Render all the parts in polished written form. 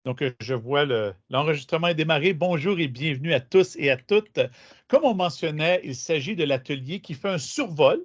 Donc, je vois l'enregistrement est démarré. Bonjour et bienvenue à tous et à toutes. Comme on mentionnait, il s'agit de l'atelier qui fait un survol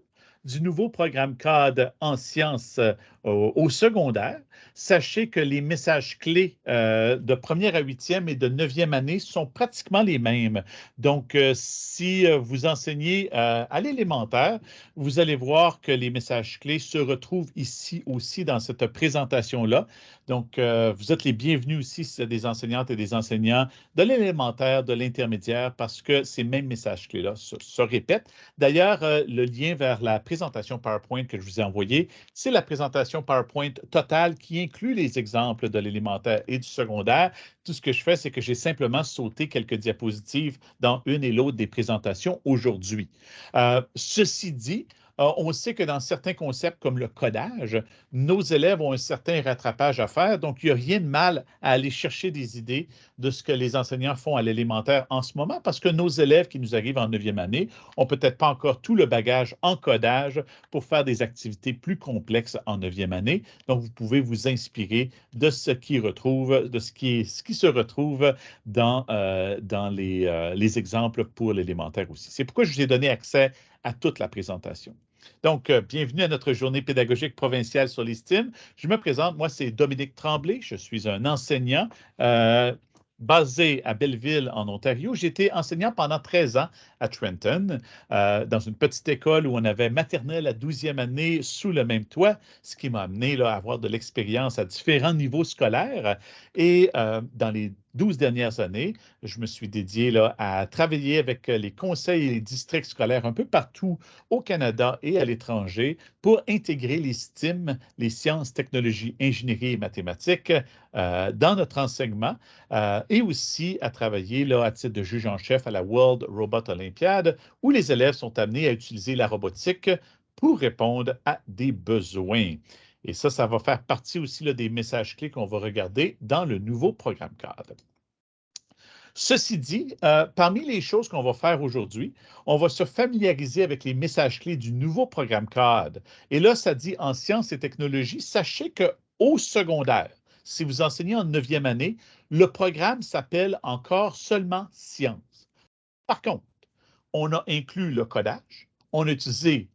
du nouveau programme CAD en sciences au secondaire. Sachez que les messages clés de première à huitième et de neuvième année sont pratiquement les mêmes. Donc, si vous enseignez à l'élémentaire, vous allez voir que les messages clés se retrouvent ici aussi dans cette présentation-là. Donc, vous êtes les bienvenus aussi si c'est des enseignantes et des enseignants de l'élémentaire, de l'intermédiaire, parce que ces mêmes messages clés-là se répètent. D'ailleurs, le lien vers la présentation PowerPoint que je vous ai envoyé, c'est la présentation PowerPoint totale qui inclut les exemples de l'élémentaire et du secondaire. Tout ce que je fais, c'est que j'ai simplement sauté quelques diapositives dans une et l'autre des présentations aujourd'hui. Ceci dit, on sait que dans certains concepts comme le codage, nos élèves ont un certain rattrapage à faire, donc il n'y a rien de mal à aller chercher des idées de ce que les enseignants font à l'élémentaire en ce moment, parce que nos élèves qui nous arrivent en neuvième année n'ont peut-être pas encore tout le bagage en codage pour faire des activités plus complexes en neuvième année. Donc, vous pouvez vous inspirer de ce qui se retrouve dans les exemples pour l'élémentaire aussi. C'est pourquoi je vous ai donné accès à toute la présentation. Donc, bienvenue à notre journée pédagogique provinciale sur les STEAM. Je me présente, moi, c'est Dominique Tremblay. Je suis un enseignant basé à Belleville, en Ontario. J'ai été enseignant pendant 13 ans à Trenton, dans une petite école où on avait maternelle à 12e année sous le même toit, ce qui m'a amené là, à avoir de l'expérience à différents niveaux scolaires. Et dans les 12 dernières années, je me suis dédié là, à travailler avec les conseils et les districts scolaires un peu partout au Canada et à l'étranger pour intégrer les STEAM, les sciences, technologies, ingénierie et mathématiques, dans notre enseignement et aussi à travailler là, à titre de juge en chef à la World Robot Olympiad où les élèves sont amenés à utiliser la robotique pour répondre à des besoins. Et ça va faire partie aussi là, des messages clés qu'on va regarder dans le nouveau programme CAD. Ceci dit, parmi les choses qu'on va faire aujourd'hui, on va se familiariser avec les messages clés du nouveau programme CAD. Et là, ça dit en sciences et technologies, sachez qu'au secondaire, si vous enseignez en neuvième année, le programme s'appelle encore seulement sciences. Par contre, on a inclus le codage, on a utilisé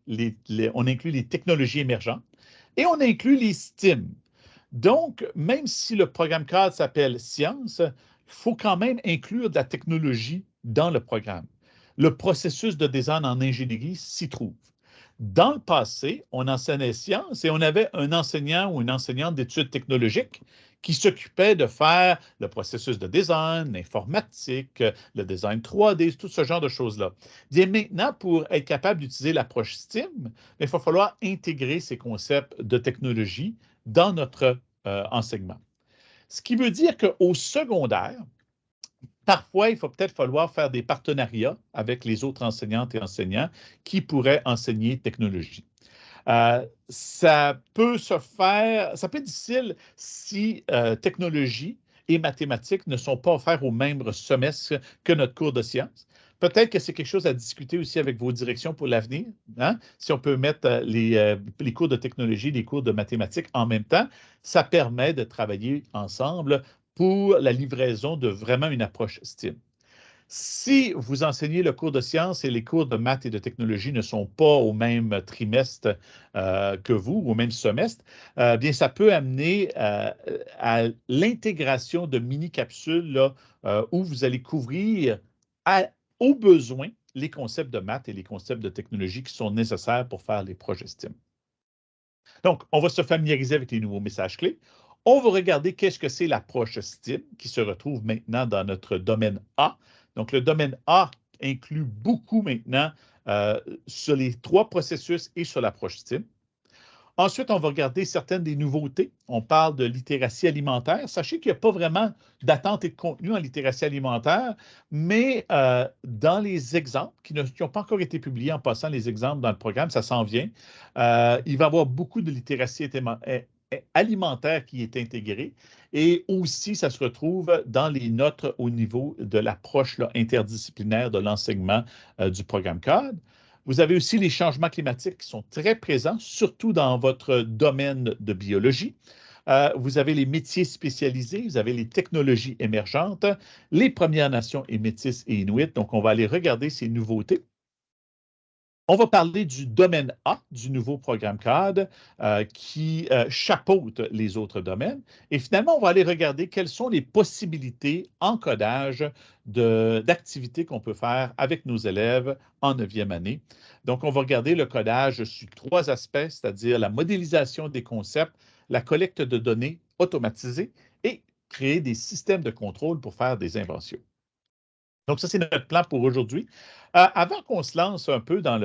on inclut les technologies émergentes et on inclut les STEAM. Donc, même si le programme cadre s'appelle Sciences, il faut quand même inclure de la technologie dans le programme. Le processus de design en ingénierie s'y trouve. Dans le passé, on enseignait sciences et on avait un enseignant ou une enseignante d'études technologiques qui s'occupait de faire le processus de design, l'informatique, le design 3D, tout ce genre de choses-là. Bien maintenant, pour être capable d'utiliser l'approche STEAM, il va falloir intégrer ces concepts de technologie dans notre enseignement. Ce qui veut dire qu'au secondaire, parfois, il faut peut-être falloir faire des partenariats avec les autres enseignantes et enseignants qui pourraient enseigner technologie. Ça peut être difficile si technologie et mathématiques ne sont pas offerts au même semestre que notre cours de sciences. Peut-être que c'est quelque chose à discuter aussi avec vos directions pour l'avenir. Hein? Si on peut mettre les cours de technologie, les cours de mathématiques en même temps, ça permet de travailler ensemble pour la livraison de vraiment une approche STEAM. Si vous enseignez le cours de sciences et les cours de maths et de technologie ne sont pas au même trimestre que vous, au même semestre, bien, ça peut amener à l'intégration de mini-capsules là, où vous allez couvrir aux besoins les concepts de maths et les concepts de technologie qui sont nécessaires pour faire les projets STEAM. Donc, on va se familiariser avec les nouveaux messages clés. On va regarder qu'est-ce que c'est l'approche STEAM qui se retrouve maintenant dans notre domaine A. Donc, le domaine A inclut beaucoup maintenant sur les 3 processus et sur l'approche STEAM. Ensuite, on va regarder certaines des nouveautés. On parle de littératie alimentaire. Sachez qu'il n'y a pas vraiment d'attente et de contenu en littératie alimentaire, mais dans les exemples qui n'ont pas encore été publiés, en passant les exemples dans le programme, ça s'en vient. Il va y avoir beaucoup de littératie alimentaire qui est intégrée. Et aussi, ça se retrouve dans les notes au niveau de l'approche interdisciplinaire de l'enseignement du programme CAD. Vous avez aussi les changements climatiques qui sont très présents, surtout dans votre domaine de biologie. Vous avez les métiers spécialisés, vous avez les technologies émergentes, les Premières Nations et Métis et Inuits. Donc, on va aller regarder ces nouveautés. On va parler du domaine A du nouveau programme CAD qui chapeaute les autres domaines. Et finalement, on va aller regarder quelles sont les possibilités en codage d'activités qu'on peut faire avec nos élèves en 9e année. Donc, on va regarder le codage sur 3 aspects, c'est-à-dire la modélisation des concepts, la collecte de données automatisée et créer des systèmes de contrôle pour faire des inventions. Donc, ça, c'est notre plan pour aujourd'hui. Avant qu'on se lance un peu dans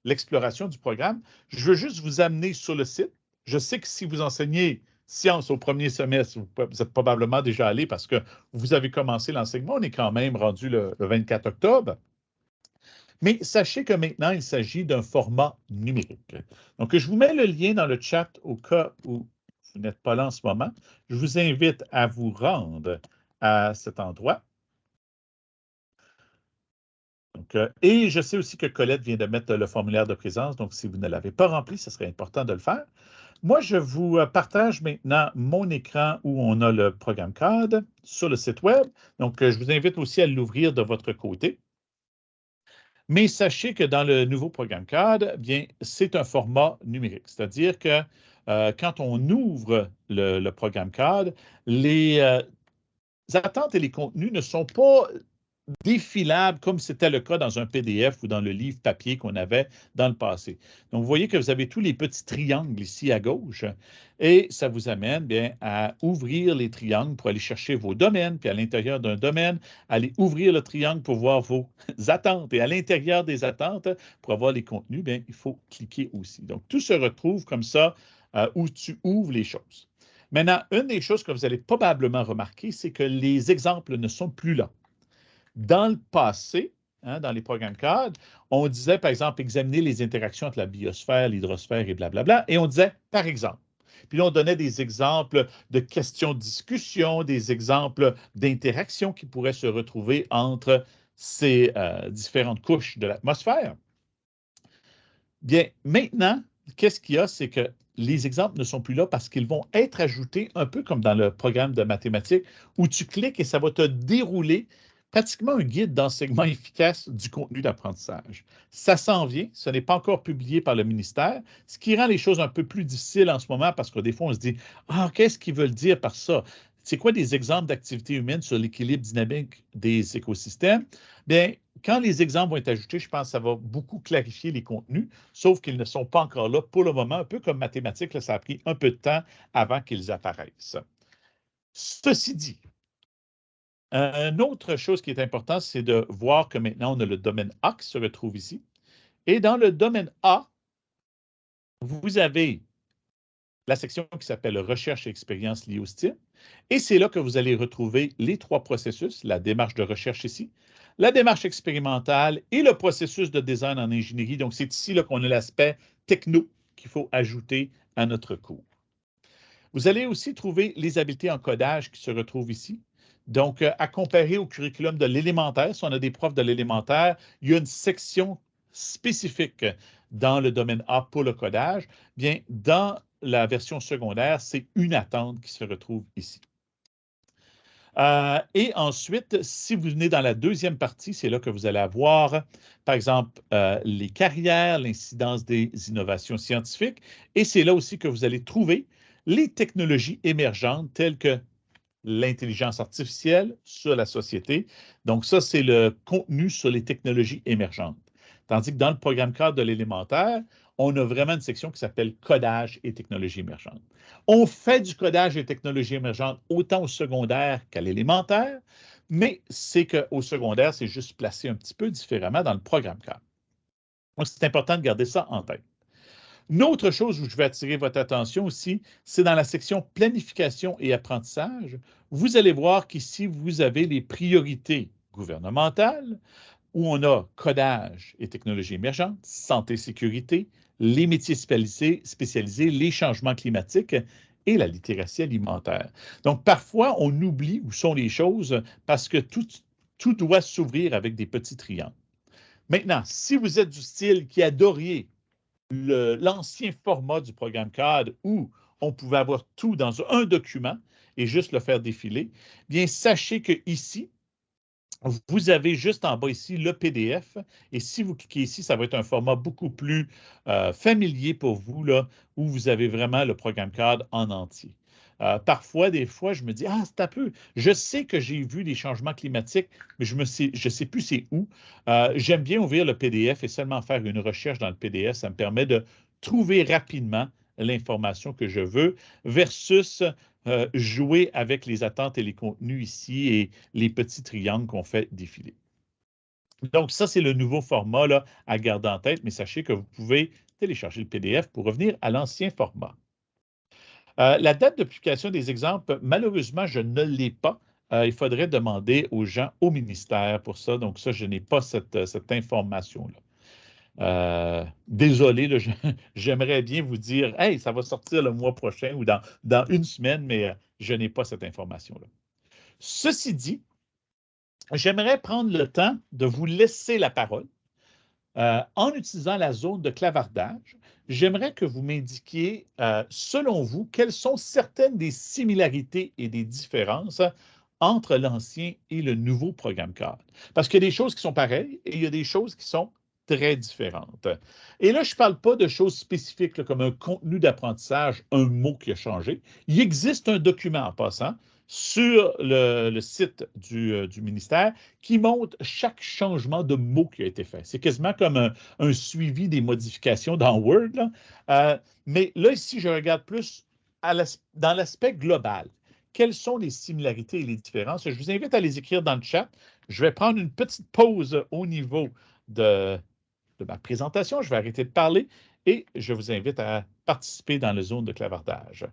l'exploration du programme, je veux juste vous amener sur le site. Je sais que si vous enseignez sciences au premier semestre, vous êtes probablement déjà allé parce que vous avez commencé l'enseignement. On est quand même rendu le 24 octobre. Mais sachez que maintenant, il s'agit d'un format numérique. Donc, je vous mets le lien dans le chat au cas où vous n'êtes pas là en ce moment. Je vous invite à vous rendre à cet endroit. Donc, et je sais aussi que Colette vient de mettre le formulaire de présence, donc si vous ne l'avez pas rempli, ce serait important de le faire. Moi, je vous partage maintenant mon écran où on a le programme CAD sur le site Web. Donc, je vous invite aussi à l'ouvrir de votre côté. Mais sachez que dans le nouveau programme CAD, bien, c'est un format numérique, c'est-à-dire que quand on ouvre le programme CAD, les attentes et les contenus ne sont pas défilables comme c'était le cas dans un PDF ou dans le livre papier qu'on avait dans le passé. Donc, vous voyez que vous avez tous les petits triangles ici à gauche et ça vous amène bien à ouvrir les triangles pour aller chercher vos domaines, puis à l'intérieur d'un domaine, aller ouvrir le triangle pour voir vos attentes. Et à l'intérieur des attentes, pour avoir les contenus, bien, il faut cliquer aussi. Donc, tout se retrouve comme ça où tu ouvres les choses. Maintenant, une des choses que vous allez probablement remarquer, c'est que les exemples ne sont plus là. Dans le passé, dans les programmes CAD, on disait, par exemple, examiner les interactions entre la biosphère, l'hydrosphère et blablabla, et on disait, par exemple. Puis là, on donnait des exemples de questions de discussion, des exemples d'interactions qui pourraient se retrouver entre ces différentes couches de l'atmosphère. Bien, maintenant, qu'est-ce qu'il y a, c'est que les exemples ne sont plus là parce qu'ils vont être ajoutés un peu comme dans le programme de mathématiques où tu cliques et ça va te dérouler pratiquement un guide d'enseignement efficace du contenu d'apprentissage. Ça s'en vient, ce n'est pas encore publié par le ministère, ce qui rend les choses un peu plus difficiles en ce moment parce que des fois, on se dit « Ah, qu'est-ce qu'ils veulent dire par ça? C'est quoi des exemples d'activités humaines sur l'équilibre dynamique des écosystèmes? » Bien, quand les exemples vont être ajoutés, je pense que ça va beaucoup clarifier les contenus, sauf qu'ils ne sont pas encore là pour le moment, un peu comme mathématiques, là, ça a pris un peu de temps avant qu'ils apparaissent. Ceci dit, une autre chose qui est importante, c'est de voir que maintenant, on a le domaine A qui se retrouve ici. Et dans le domaine A, vous avez la section qui s'appelle Recherche et expérience liée au STEAM. Et c'est là que vous allez retrouver les 3 processus, la démarche de recherche ici, la démarche expérimentale et le processus de design en ingénierie. Donc, c'est ici qu'on a l'aspect techno qu'il faut ajouter à notre cours. Vous allez aussi trouver les habiletés en codage qui se retrouvent ici. Donc, à comparer au curriculum de l'élémentaire, si on a des profs de l'élémentaire, il y a une section spécifique dans le domaine A pour le codage. Bien, dans la version secondaire, c'est une attente qui se retrouve ici. Et ensuite, si vous venez dans la deuxième partie, c'est là que vous allez avoir, par exemple, les carrières, l'incidence des innovations scientifiques. Et c'est là aussi que vous allez trouver les technologies émergentes telles que l'intelligence artificielle sur la société. Donc, ça, c'est le contenu sur les technologies émergentes. Tandis que dans le programme cadre de l'élémentaire, on a vraiment une section qui s'appelle Codage et technologies émergentes. On fait du codage et technologies émergentes autant au secondaire qu'à l'élémentaire, mais c'est qu'au secondaire, c'est juste placé un petit peu différemment dans le programme cadre. Donc, c'est important de garder ça en tête. Une autre chose où je vais attirer votre attention aussi, c'est dans la section planification et apprentissage. Vous allez voir qu'ici, vous avez les priorités gouvernementales, où on a codage et technologies émergentes, santé et sécurité, les métiers spécialisés, les changements climatiques et la littératie alimentaire. Donc, parfois, on oublie où sont les choses parce que tout doit s'ouvrir avec des petits triangles. Maintenant, si vous êtes du style qui adoriez l'ancien format du programme CAD où on pouvait avoir tout dans un document et juste le faire défiler. Bien, sachez que ici, vous avez juste en bas ici le PDF. Et si vous cliquez ici, ça va être un format beaucoup plus familier pour vous, là, où vous avez vraiment le programme CAD en entier. Parfois, des fois, je me dis, ah, c'est un peu, je sais que j'ai vu des changements climatiques, mais je ne sais plus c'est où. J'aime bien ouvrir le PDF et seulement faire une recherche dans le PDF. Ça me permet de trouver rapidement l'information que je veux versus jouer avec les attentes et les contenus ici et les petits triangles qu'on fait défiler. Donc, ça, c'est le nouveau format là, à garder en tête, mais sachez que vous pouvez télécharger le PDF pour revenir à l'ancien format. La date de publication des exemples, malheureusement, je ne l'ai pas. Il faudrait demander aux gens au ministère pour ça. Donc, ça, je n'ai pas cette information-là. Désolé, là, j'aimerais bien vous dire, hey, ça va sortir le mois prochain ou dans une semaine, mais je n'ai pas cette information-là. Ceci dit, j'aimerais prendre le temps de vous laisser la parole. En utilisant la zone de clavardage, j'aimerais que vous m'indiquiez, selon vous, quelles sont certaines des similarités et des différences entre l'ancien et le nouveau programme CAD. Parce qu'il y a des choses qui sont pareilles et il y a des choses qui sont très différentes. Et là, je ne parle pas de choses spécifiques là, comme un contenu d'apprentissage, un mot qui a changé. Il existe un document en passant sur le site du ministère qui montre chaque changement de mot qui a été fait. C'est quasiment comme un suivi des modifications dans Word. Là. Mais là, ici, je regarde plus dans l'aspect global. Quelles sont les similarités et les différences? Je vous invite à les écrire dans le chat. Je vais prendre une petite pause au niveau de ma présentation. Je vais arrêter de parler et je vous invite à participer dans la zone de clavardage.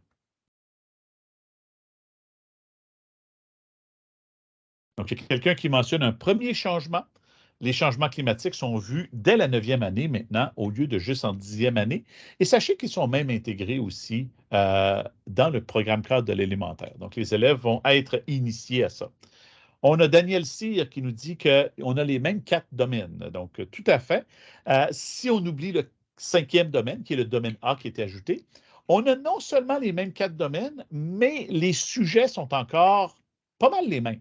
Donc, il y a quelqu'un qui mentionne un premier changement. Les changements climatiques sont vus dès la 9e année maintenant, au lieu de juste en 10e année. Et sachez qu'ils sont même intégrés aussi dans le programme cadre de l'élémentaire. Donc, les élèves vont être initiés à ça. On a Daniel Cyr qui nous dit qu'on a les mêmes 4 domaines. Donc, tout à fait. Si on oublie le 5e domaine, qui est le domaine A qui a été ajouté, on a non seulement les mêmes 4 domaines, mais les sujets sont encore pas mal les mêmes.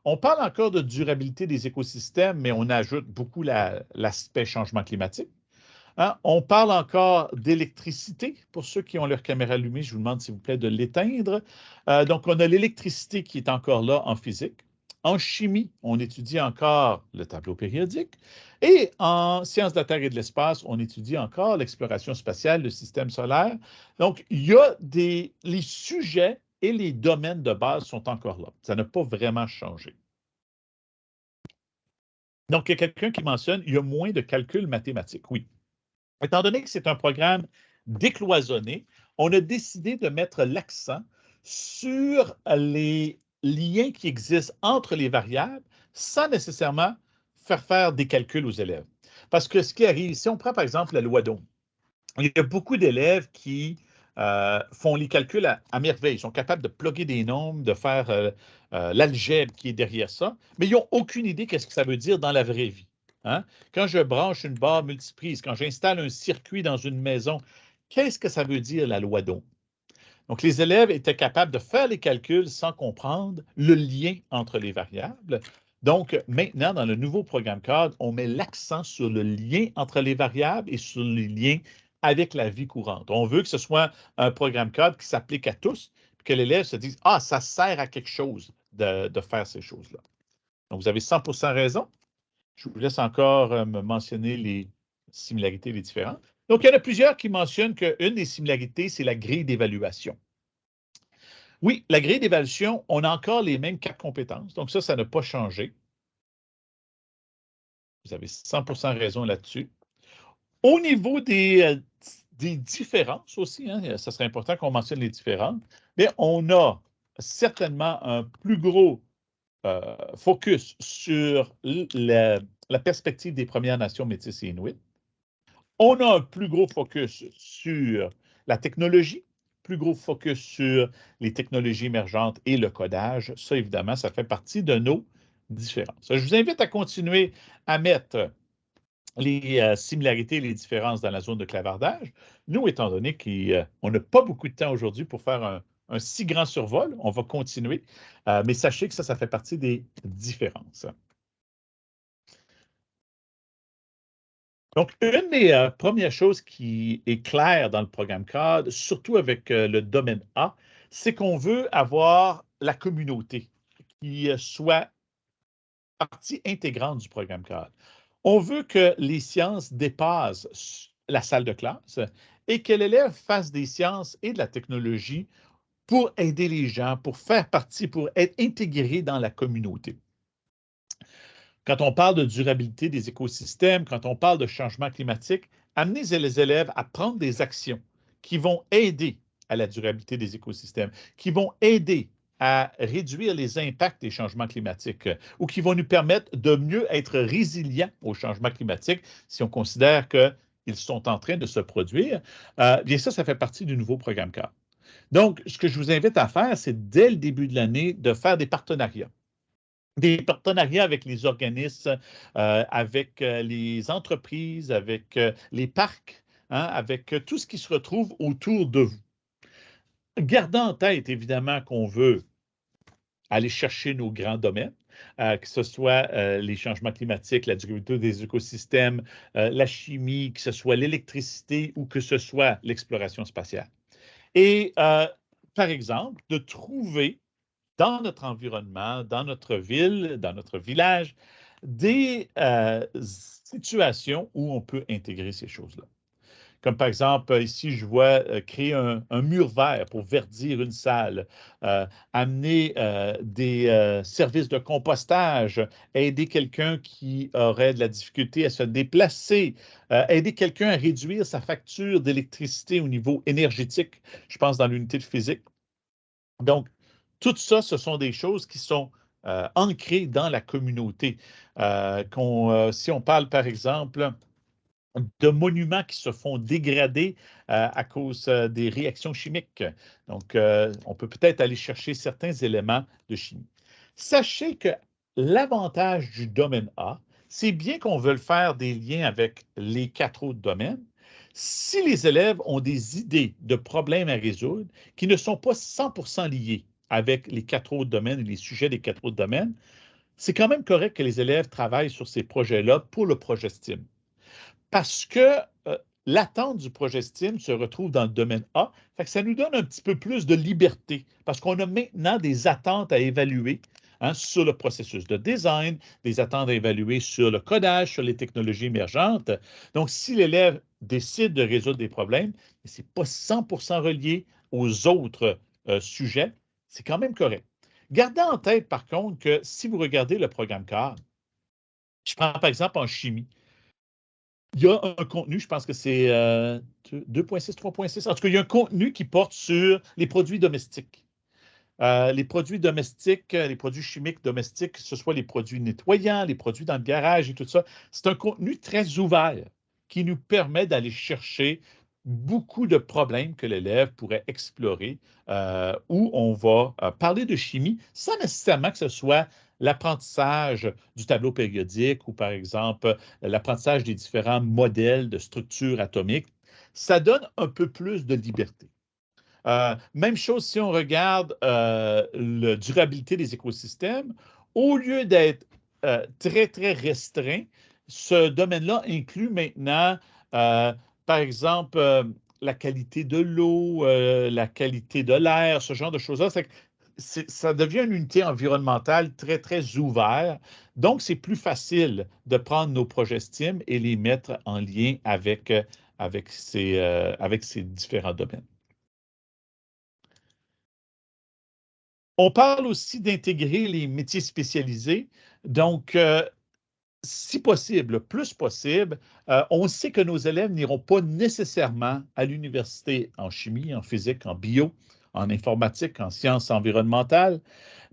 On parle encore de durabilité des écosystèmes, mais on ajoute beaucoup l'aspect changement climatique. Hein? On parle encore d'électricité. Pour ceux qui ont leur caméra allumée, je vous demande s'il vous plaît de l'éteindre. Donc, on a l'électricité qui est encore là en physique. En chimie, on étudie encore le tableau périodique. Et en sciences de la Terre et de l'espace, on étudie encore l'exploration spatiale, le système solaire. Donc, il y a les sujets et les domaines de base sont encore là. Ça n'a pas vraiment changé. Donc, il y a quelqu'un qui mentionne il y a moins de calculs mathématiques. Oui. Étant donné que c'est un programme décloisonné, on a décidé de mettre l'accent sur les liens qui existent entre les variables sans nécessairement faire des calculs aux élèves. Parce que ce qui arrive, si on prend par exemple la loi d'Ohm, il y a beaucoup d'élèves qui font les calculs à merveille. Ils sont capables de plugger des nombres, de faire l'algèbre qui est derrière ça, mais ils n'ont aucune idée de ce que ça veut dire dans la vraie vie. Hein? Quand je branche une barre multiprise, quand j'installe un circuit dans une maison, qu'est-ce que ça veut dire la loi d'Ohm? Donc, les élèves étaient capables de faire les calculs sans comprendre le lien entre les variables. Donc, maintenant, dans le nouveau programme CAD, on met l'accent sur le lien entre les variables et sur les liens avec la vie courante. On veut que ce soit un programme CAD qui s'applique à tous, que l'élève se dise, ah, ça sert à quelque chose de faire ces choses-là. Donc, vous avez 100% raison. Je vous laisse encore me mentionner les similarités et les différences. Donc, il y en a plusieurs qui mentionnent qu'une des similarités, c'est la grille d'évaluation. Oui, la grille d'évaluation, on a encore les mêmes 4 compétences. Donc, ça n'a pas changé. Vous avez 100% raison là-dessus. Au niveau des différences aussi, hein, ça serait important qu'on mentionne les différences, mais on a certainement un plus gros focus sur la perspective des Premières Nations métisses et inuits. On a un plus gros focus sur la technologie, plus gros focus sur les technologies émergentes et le codage. Ça, évidemment, ça fait partie de nos différences. Je vous invite à continuer à mettre les similarités et les différences dans la zone de clavardage. Nous, étant donné qu'on n'a pas beaucoup de temps aujourd'hui pour faire un si grand survol, on va continuer, mais sachez que ça fait partie des différences. Donc, une des premières choses qui est claire dans le programme CAD, surtout avec le domaine A, c'est qu'on veut avoir la communauté qui soit partie intégrante du programme CAD. On veut que les sciences dépassent la salle de classe et que l'élève fasse des sciences et de la technologie pour aider les gens, pour faire partie, pour être intégré dans la communauté. Quand on parle de durabilité des écosystèmes, quand on parle de changement climatique, amener les élèves à prendre des actions qui vont aider à la durabilité des écosystèmes, qui vont aider à réduire les impacts des changements climatiques ou qui vont nous permettre de mieux être résilients au changement climatique si on considère qu'ils sont en train de se produire, bien ça fait partie du nouveau programme CAD. Donc, ce que je vous invite à faire, c'est dès le début de l'année de faire des partenariats avec les organismes, avec les entreprises, avec les parcs, hein, avec tout ce qui se retrouve autour de vous. Gardant en tête, évidemment, qu'on veut aller chercher nos grands domaines, que ce soit les changements climatiques, la durabilité des écosystèmes, la chimie, que ce soit l'électricité ou que ce soit l'exploration spatiale. Et, par exemple, de trouver dans notre environnement, dans notre ville, dans notre village, des situations où on peut intégrer ces choses-là. Comme par exemple, ici, je vois créer un mur vert pour verdir une salle, amener des services de compostage, aider quelqu'un qui aurait de la difficulté à se déplacer, aider quelqu'un à réduire sa facture d'électricité au niveau énergétique, je pense dans l'unité de physique. Donc, tout ça, ce sont des choses qui sont ancrées dans la communauté. Si on parle, par exemple, de monuments qui se font dégrader à cause des réactions chimiques. Donc, on peut peut-être aller chercher certains éléments de chimie. Sachez que l'avantage du domaine A, c'est bien qu'on veuille faire des liens avec les 4 autres domaines. Si les élèves ont des idées de problèmes à résoudre qui ne sont pas 100% liés avec les 4 autres domaines et les sujets des 4 autres domaines, c'est quand même correct que les élèves travaillent sur ces projets-là pour le projet STEAM. Parce que l'attente du projet STEAM se retrouve dans le domaine A. Fait que ça nous donne un petit peu plus de liberté parce qu'on a maintenant des attentes à évaluer sur le processus de design, des attentes à évaluer sur le codage, sur les technologies émergentes. Donc, si l'élève décide de résoudre des problèmes, ce n'est pas 100% relié aux autres sujets, c'est quand même correct. Gardez en tête, par contre, que si vous regardez le programme CAD, je prends par exemple en chimie, il y a un contenu, je pense que c'est 2.6, 3.6. En tout cas, il y a un contenu qui porte sur les produits domestiques. Les produits domestiques, les produits chimiques domestiques, que ce soit les produits nettoyants, les produits dans le garage et tout ça, c'est un contenu très ouvert qui nous permet d'aller chercher beaucoup de problèmes que l'élève pourrait explorer, où on va parler de chimie sans nécessairement que ce soit l'apprentissage du tableau périodique ou, par exemple, l'apprentissage des différents modèles de structure atomique. Ça donne un peu plus de liberté. Même chose si on regarde la durabilité des écosystèmes, au lieu d'être très, très restreint, ce domaine-là inclut maintenant, euh, par exemple, la qualité de l'eau, la qualité de l'air, ce genre de choses-là. Ça devient une unité environnementale très, très ouverte. Donc, c'est plus facile de prendre nos projets STEAM et les mettre en lien avec ces différents domaines. On parle aussi d'intégrer les métiers spécialisés. Donc, si possible, le plus possible, on sait que nos élèves n'iront pas nécessairement à l'université en chimie, en physique, en bio, en informatique, en sciences environnementales,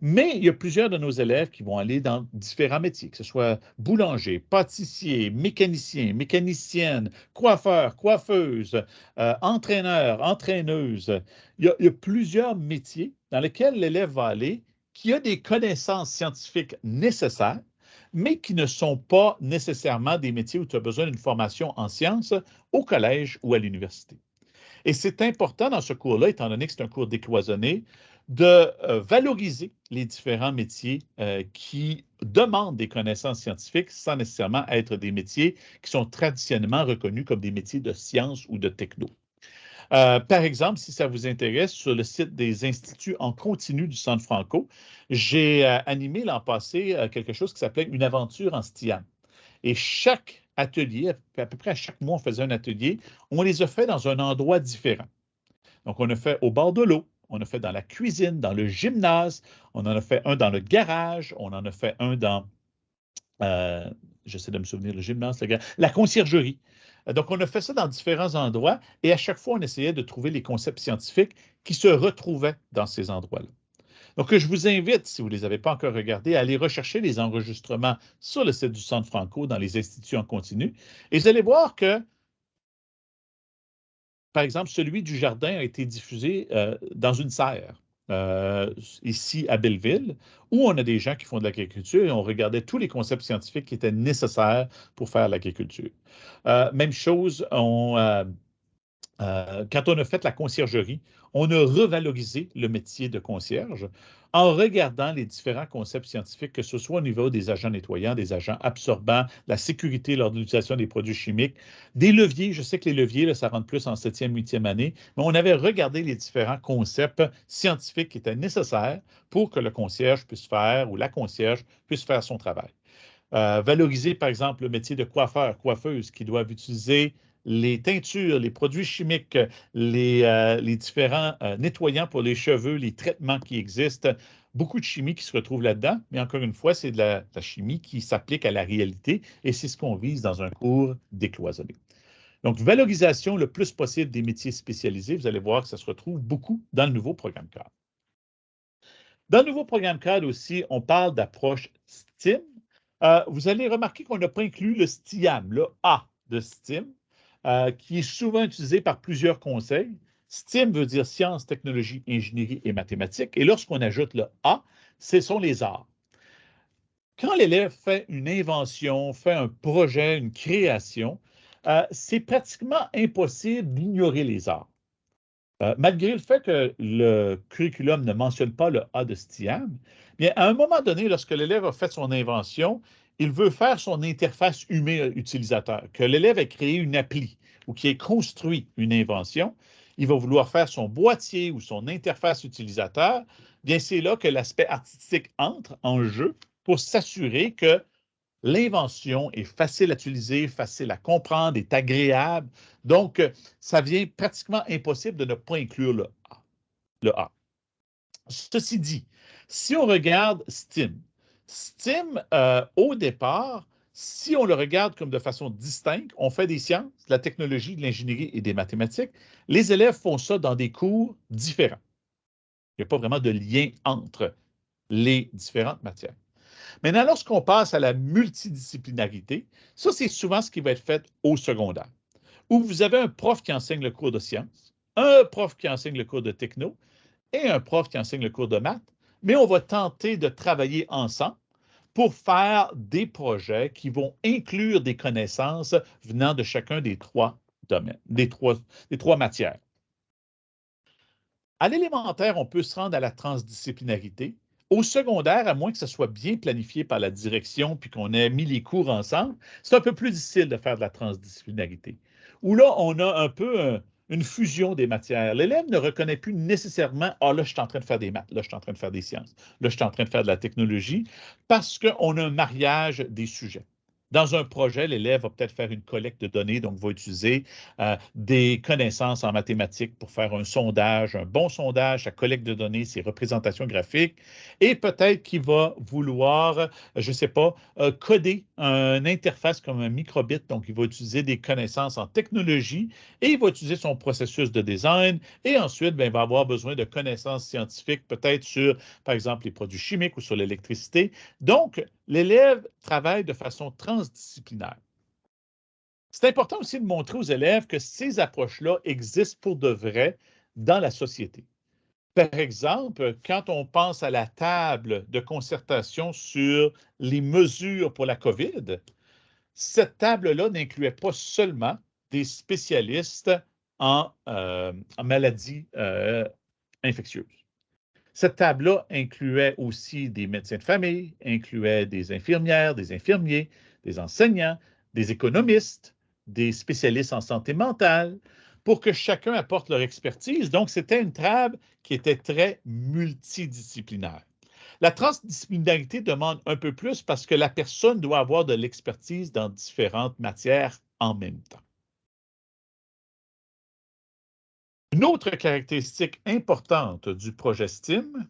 mais il y a plusieurs de nos élèves qui vont aller dans différents métiers, que ce soit boulanger, pâtissier, mécanicien, mécanicienne, coiffeur, coiffeuse, entraîneur, entraîneuse. Il y a plusieurs métiers dans lesquels l'élève va aller qui a des connaissances scientifiques nécessaires, mais qui ne sont pas nécessairement des métiers où tu as besoin d'une formation en sciences au collège ou à l'université. Et c'est important dans ce cours-là, étant donné que c'est un cours décloisonné, de valoriser les différents métiers qui demandent des connaissances scientifiques sans nécessairement être des métiers qui sont traditionnellement reconnus comme des métiers de sciences ou de techno. Par exemple, si ça vous intéresse, sur le site des instituts en continu du Centre Franco, j'ai animé l'an passé quelque chose qui s'appelait Une aventure en STIAM. Et chaque atelier, à peu près à chaque mois, on faisait un atelier. On les a fait dans un endroit différent. Donc, on a fait au bord de l'eau, on a fait dans la cuisine, dans le gymnase, on en a fait un dans le garage, on en a fait un dans, euh, j'essaie de me souvenir, le gymnase, la conciergerie. Donc, on a fait ça dans différents endroits et à chaque fois, on essayait de trouver les concepts scientifiques qui se retrouvaient dans ces endroits-là. Donc, je vous invite, si vous ne les avez pas encore regardés, à aller rechercher les enregistrements sur le site du Centre Franco dans les instituts en continu. Et vous allez voir que, par exemple, celui du jardin a été diffusé dans une serre, ici à Belleville, où on a des gens qui font de l'agriculture et on regardait tous les concepts scientifiques qui étaient nécessaires pour faire l'agriculture. Même chose, quand on a fait la conciergerie, on a revalorisé le métier de concierge en regardant les différents concepts scientifiques, que ce soit au niveau des agents nettoyants, des agents absorbants, la sécurité lors de l'utilisation des produits chimiques, des leviers. Je sais que les leviers, là, ça rentre plus en 7e, 8e année, mais on avait regardé les différents concepts scientifiques qui étaient nécessaires pour que le concierge puisse faire ou la concierge puisse faire son travail. Valoriser, par exemple, le métier de coiffeur, coiffeuse qui doivent utiliser les teintures, les produits chimiques, les différents nettoyants pour les cheveux, les traitements qui existent. Beaucoup de chimie qui se retrouve là-dedans, mais encore une fois, c'est de la chimie qui s'applique à la réalité et c'est ce qu'on vise dans un cours décloisonné. Donc, valorisation le plus possible des métiers spécialisés, vous allez voir que ça se retrouve beaucoup dans le nouveau programme cadre. Dans le nouveau programme cadre aussi, on parle d'approche STEAM. Vous allez remarquer qu'on n'a pas inclus le STIAM, le A de STEAM, qui est souvent utilisé par plusieurs conseils. STEAM veut dire sciences, technologies, ingénierie et mathématiques. Et lorsqu'on ajoute le A, ce sont les arts. Quand l'élève fait une invention, fait un projet, une création, c'est pratiquement impossible d'ignorer les arts. Malgré le fait que le curriculum ne mentionne pas le A de STIAM, bien, à un moment donné, lorsque l'élève a fait son invention, il veut faire son interface humain-utilisateur, que l'élève ait créé une appli ou qu'il ait construit une invention, il va vouloir faire son boîtier ou son interface utilisateur, bien, c'est là que l'aspect artistique entre en jeu pour s'assurer que l'invention est facile à utiliser, facile à comprendre, est agréable. Donc, ça devient pratiquement impossible de ne pas inclure le A. Ceci dit, si on regarde STEAM, au départ, si on le regarde comme de façon distincte, on fait des sciences, de la technologie, de l'ingénierie et des mathématiques, les élèves font ça dans des cours différents. Il n'y a pas vraiment de lien entre les différentes matières. Maintenant, lorsqu'on passe à la multidisciplinarité, ça, c'est souvent ce qui va être fait au secondaire, où vous avez un prof qui enseigne le cours de sciences, un prof qui enseigne le cours de techno et un prof qui enseigne le cours de maths, mais on va tenter de travailler ensemble pour faire des projets qui vont inclure des connaissances venant de chacun des trois domaines, des trois matières. À l'élémentaire, on peut se rendre à la transdisciplinarité. Au secondaire, à moins que ce soit bien planifié par la direction puis qu'on ait mis les cours ensemble, c'est un peu plus difficile de faire de la transdisciplinarité. Où là, on a un peu une fusion des matières. L'élève ne reconnaît plus nécessairement, ah là, je suis en train de faire des maths, là, je suis en train de faire des sciences, là, je suis en train de faire de la technologie, parce qu'on a un mariage des sujets. Dans un projet, l'élève va peut-être faire une collecte de données, donc va utiliser des connaissances en mathématiques pour faire un sondage, un bon sondage, sa collecte de données, ses représentations graphiques, et peut-être qu'il va vouloir, je ne sais pas, coder une interface comme un microbit, donc il va utiliser des connaissances en technologie et il va utiliser son processus de design et ensuite, bien, il va avoir besoin de connaissances scientifiques, peut-être sur, par exemple, les produits chimiques ou sur l'électricité. Donc, l'élève travaille de façon transdisciplinaire. C'est important aussi de montrer aux élèves que ces approches-là existent pour de vrai dans la société. Par exemple, quand on pense à la table de concertation sur les mesures pour la COVID, cette table-là n'incluait pas seulement des spécialistes en maladies infectieuses. Cette table-là incluait aussi des médecins de famille, incluait des infirmières, des infirmiers, des enseignants, des économistes, des spécialistes en santé mentale, pour que chacun apporte leur expertise. Donc, c'était une table qui était très multidisciplinaire. La transdisciplinarité demande un peu plus parce que la personne doit avoir de l'expertise dans différentes matières en même temps. Une autre caractéristique importante du projet STEAM,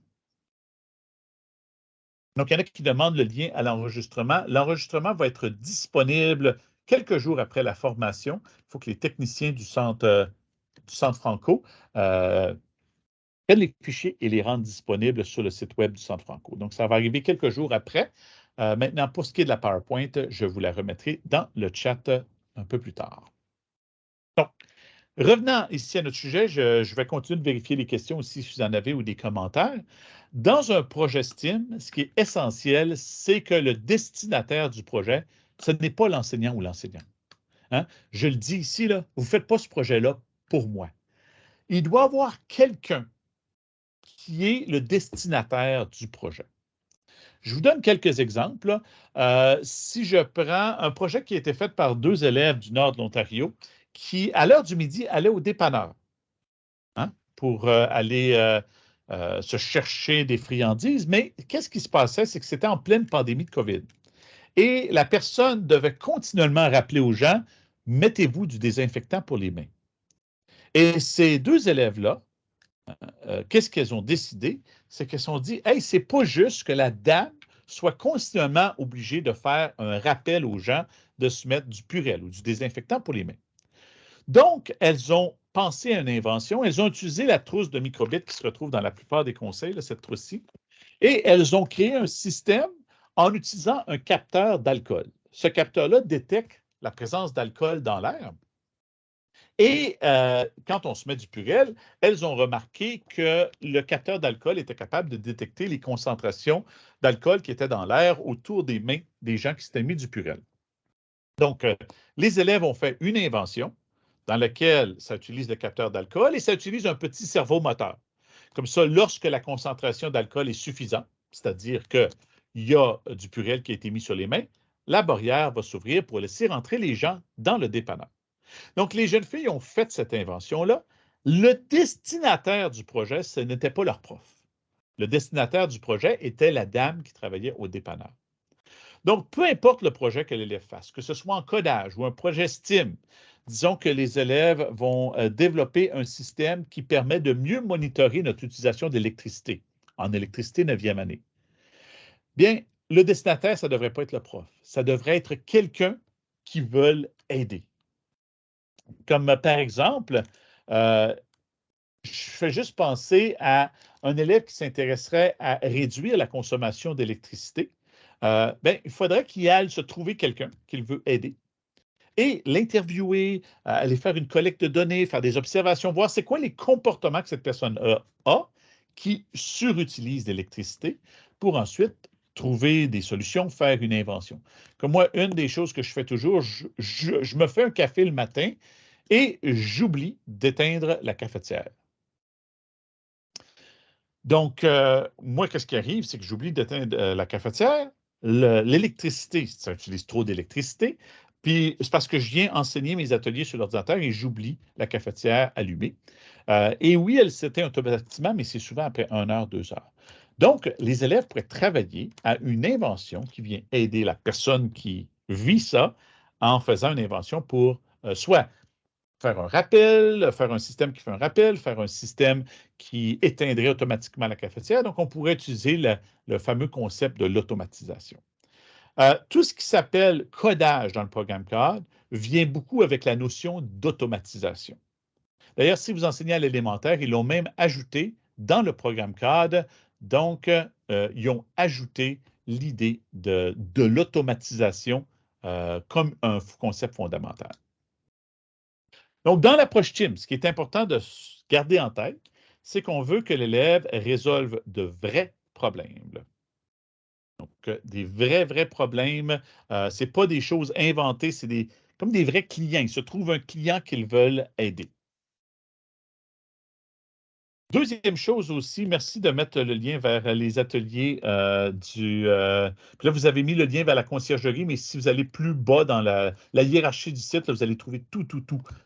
donc il y en a qui demandent le lien à l'enregistrement. L'enregistrement va être disponible quelques jours après la formation. Il faut que les techniciens du centre Franco prennent les fichiers et les rendent disponibles sur le site web du Centre Franco. Donc, ça va arriver quelques jours après. Maintenant, pour ce qui est de la PowerPoint, je vous la remettrai dans le chat un peu plus tard. Donc, revenant ici à notre sujet, je vais continuer de vérifier les questions aussi si vous en avez ou des commentaires. Dans un projet STEAM, ce qui est essentiel, c'est que le destinataire du projet, ce n'est pas l'enseignant ou l'enseignante. Hein? Je le dis ici, là, vous ne faites pas ce projet-là pour moi. Il doit y avoir quelqu'un qui est le destinataire du projet. Je vous donne quelques exemples. Si je prends un projet qui a été fait par 2 élèves du nord de l'Ontario qui, à l'heure du midi, allaient au dépanneur pour aller se chercher des friandises, mais qu'est-ce qui se passait? C'est que c'était en pleine pandémie de COVID. Et la personne devait continuellement rappeler aux gens, mettez-vous du désinfectant pour les mains. Et ces 2 élèves-là, qu'est-ce qu'elles ont décidé? C'est qu'elles se sont dit, hey, c'est pas juste que la dame soit constamment obligée de faire un rappel aux gens de se mettre du Purell ou du désinfectant pour les mains. Donc, elles ont pensé à une invention. Elles ont utilisé la trousse de microbit qui se retrouve dans la plupart des conseils, là, cette trousse-ci, et elles ont créé un système en utilisant un capteur d'alcool. Ce capteur-là détecte la présence d'alcool dans l'air. Et quand on se met du Purell, elles ont remarqué que le capteur d'alcool était capable de détecter les concentrations d'alcool qui étaient dans l'air autour des mains des gens qui s'étaient mis du Purell. Donc, les élèves ont fait une invention dans laquelle ça utilise le capteur d'alcool et ça utilise un petit cerveau moteur. Comme ça, lorsque la concentration d'alcool est suffisante, c'est-à-dire qu'il y a du Purell qui a été mis sur les mains, la barrière va s'ouvrir pour laisser rentrer les gens dans le dépanneur. Donc, les jeunes filles ont fait cette invention-là. Le destinataire du projet, ce n'était pas leur prof. Le destinataire du projet était la dame qui travaillait au dépanneur. Donc, peu importe le projet que l'élève fasse, que ce soit en codage ou un projet STEAM, disons que les élèves vont développer un système qui permet de mieux monitorer notre utilisation d'électricité en électricité 9e année. Bien, le destinataire, ça ne devrait pas être le prof. Ça devrait être quelqu'un qui veut aider. Comme par exemple, je fais juste penser à un élève qui s'intéresserait à réduire la consommation d'électricité. Il faudrait qu'il aille se trouver quelqu'un qu'il veut aider et l'interviewer, aller faire une collecte de données, faire des observations, voir c'est quoi les comportements que cette personne a qui surutilisent l'électricité pour ensuite trouver des solutions, faire une invention. Comme moi, une des choses que je fais toujours, je me fais un café le matin et j'oublie d'éteindre la cafetière. Donc, moi, qu'est-ce qui arrive? C'est que j'oublie d'éteindre la cafetière. L'électricité, ça utilise trop d'électricité. Puis, c'est parce que je viens enseigner mes ateliers sur l'ordinateur et j'oublie la cafetière allumée. Et oui, elle s'éteint automatiquement, mais c'est souvent après 1 heure, 2 heures. Donc, les élèves pourraient travailler à une invention qui vient aider la personne qui vit ça en faisant une invention pour soit faire un rappel, faire un système qui fait un rappel, faire un système qui éteindrait automatiquement la cafetière. Donc, on pourrait utiliser le fameux concept de l'automatisation. Tout ce qui s'appelle codage dans le programme CODE vient beaucoup avec la notion d'automatisation. D'ailleurs, si vous enseignez à l'élémentaire, ils l'ont même ajouté dans le programme CODE. Donc, ils ont ajouté l'idée de l'automatisation comme un concept fondamental. Donc, dans l'approche TIM, ce qui est important de garder en tête, c'est qu'on veut que l'élève résolve de vrais problèmes. Donc, des vrais problèmes. Ce n'est pas des choses inventées, c'est comme des vrais clients. Ils se trouvent un client qu'ils veulent aider. Deuxième chose aussi, merci de mettre le lien vers les ateliers puis là, vous avez mis le lien vers la conciergerie, mais si vous allez plus bas dans la hiérarchie du site, là, vous allez trouver tous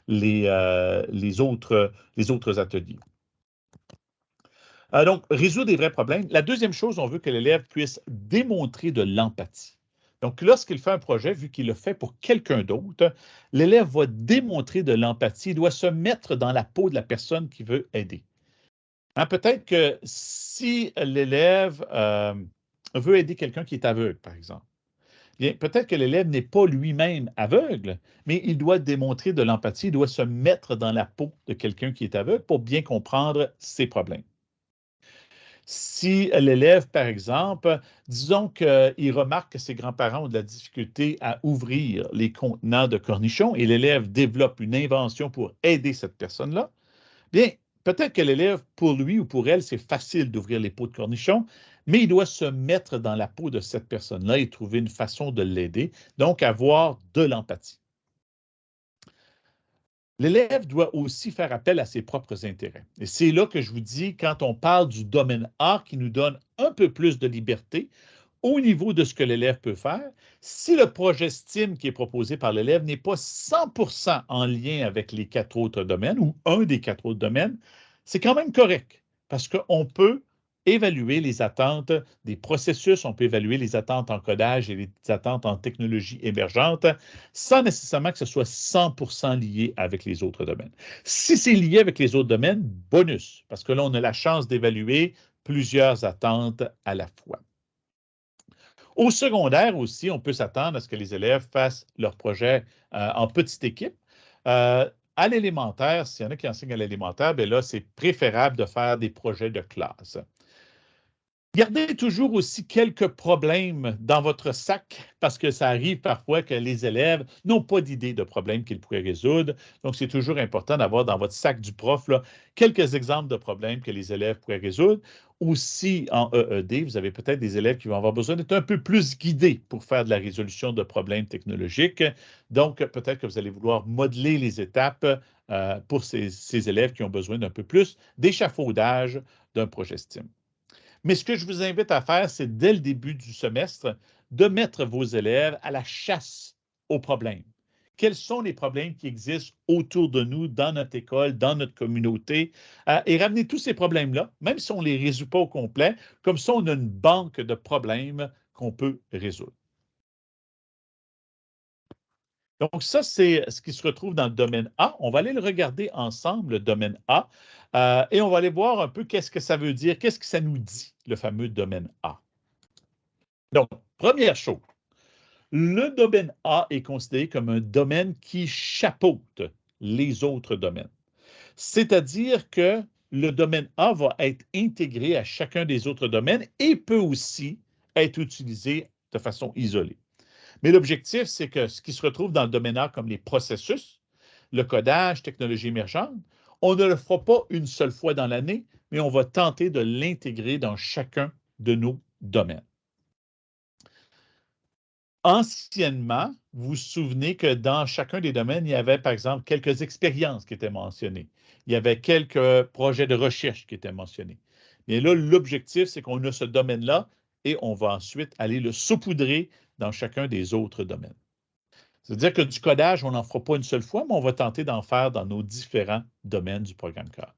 les autres ateliers. Donc, résoudre des vrais problèmes. La deuxième chose, on veut que l'élève puisse démontrer de l'empathie. Donc, lorsqu'il fait un projet, vu qu'il le fait pour quelqu'un d'autre, l'élève va démontrer de l'empathie, il doit se mettre dans la peau de la personne qui veut aider. Hein, peut-être que si l'élève veut aider quelqu'un qui est aveugle, par exemple, bien, peut-être que l'élève n'est pas lui-même aveugle, mais il doit démontrer de l'empathie, il doit se mettre dans la peau de quelqu'un qui est aveugle pour bien comprendre ses problèmes. Si l'élève, par exemple, disons qu'il remarque que ses grands-parents ont de la difficulté à ouvrir les contenants de cornichons et l'élève développe une invention pour aider cette personne-là, bien, peut-être que l'élève, pour lui ou pour elle, c'est facile d'ouvrir les pots de cornichons, mais il doit se mettre dans la peau de cette personne-là et trouver une façon de l'aider, donc avoir de l'empathie. L'élève doit aussi faire appel à ses propres intérêts. Et c'est là que je vous dis, quand on parle du domaine art qui nous donne un peu plus de liberté au niveau de ce que l'élève peut faire, si le projet STEAM qui est proposé par l'élève n'est pas 100% en lien avec les 4 autres domaines ou un des 4 autres domaines, c'est quand même correct parce qu'on peut évaluer les attentes des processus, on peut évaluer les attentes en codage et les attentes en technologie émergente sans nécessairement que ce soit 100% lié avec les autres domaines. Si c'est lié avec les autres domaines, bonus, parce que là, on a la chance d'évaluer plusieurs attentes à la fois. Au secondaire aussi, on peut s'attendre à ce que les élèves fassent leur projet en petite équipe. À l'élémentaire, s'il y en a qui enseignent à l'élémentaire, bien là, c'est préférable de faire des projets de classe. Gardez toujours aussi quelques problèmes dans votre sac parce que ça arrive parfois que les élèves n'ont pas d'idée de problèmes qu'ils pourraient résoudre. Donc, c'est toujours important d'avoir dans votre sac du prof là, quelques exemples de problèmes que les élèves pourraient résoudre. Aussi, en EED, vous avez peut-être des élèves qui vont avoir besoin d'être un peu plus guidés pour faire de la résolution de problèmes technologiques. Donc, peut-être que vous allez vouloir modeler les étapes pour ces élèves qui ont besoin d'un peu plus d'échafaudage d'un projet STEAM. Mais ce que je vous invite à faire, c'est dès le début du semestre, de mettre vos élèves à la chasse aux problèmes. Quels sont les problèmes qui existent autour de nous, dans notre école, dans notre communauté, et ramener tous ces problèmes-là, même si on ne les résout pas au complet, comme ça, on a une banque de problèmes qu'on peut résoudre. Donc, ça, c'est ce qui se retrouve dans le domaine A. On va aller le regarder ensemble, le domaine A, et on va aller voir un peu qu'est-ce que ça veut dire, qu'est-ce que ça nous dit, le fameux domaine A. Donc, première chose, le domaine A est considéré comme un domaine qui chapeaute les autres domaines. C'est-à-dire que le domaine A va être intégré à chacun des autres domaines et peut aussi être utilisé de façon isolée. Mais l'objectif, c'est que ce qui se retrouve dans le domaine A, comme les processus, le codage, technologie émergente, on ne le fera pas une seule fois dans l'année, mais on va tenter de l'intégrer dans chacun de nos domaines. Anciennement, vous vous souvenez que dans chacun des domaines, il y avait, par exemple, quelques expériences qui étaient mentionnées. Il y avait quelques projets de recherche qui étaient mentionnés. Mais là, l'objectif, c'est qu'on a ce domaine-là et on va ensuite aller le saupoudrer dans chacun des autres domaines. C'est-à-dire que du codage, on n'en fera pas une seule fois, mais on va tenter d'en faire dans nos différents domaines du programme CAD.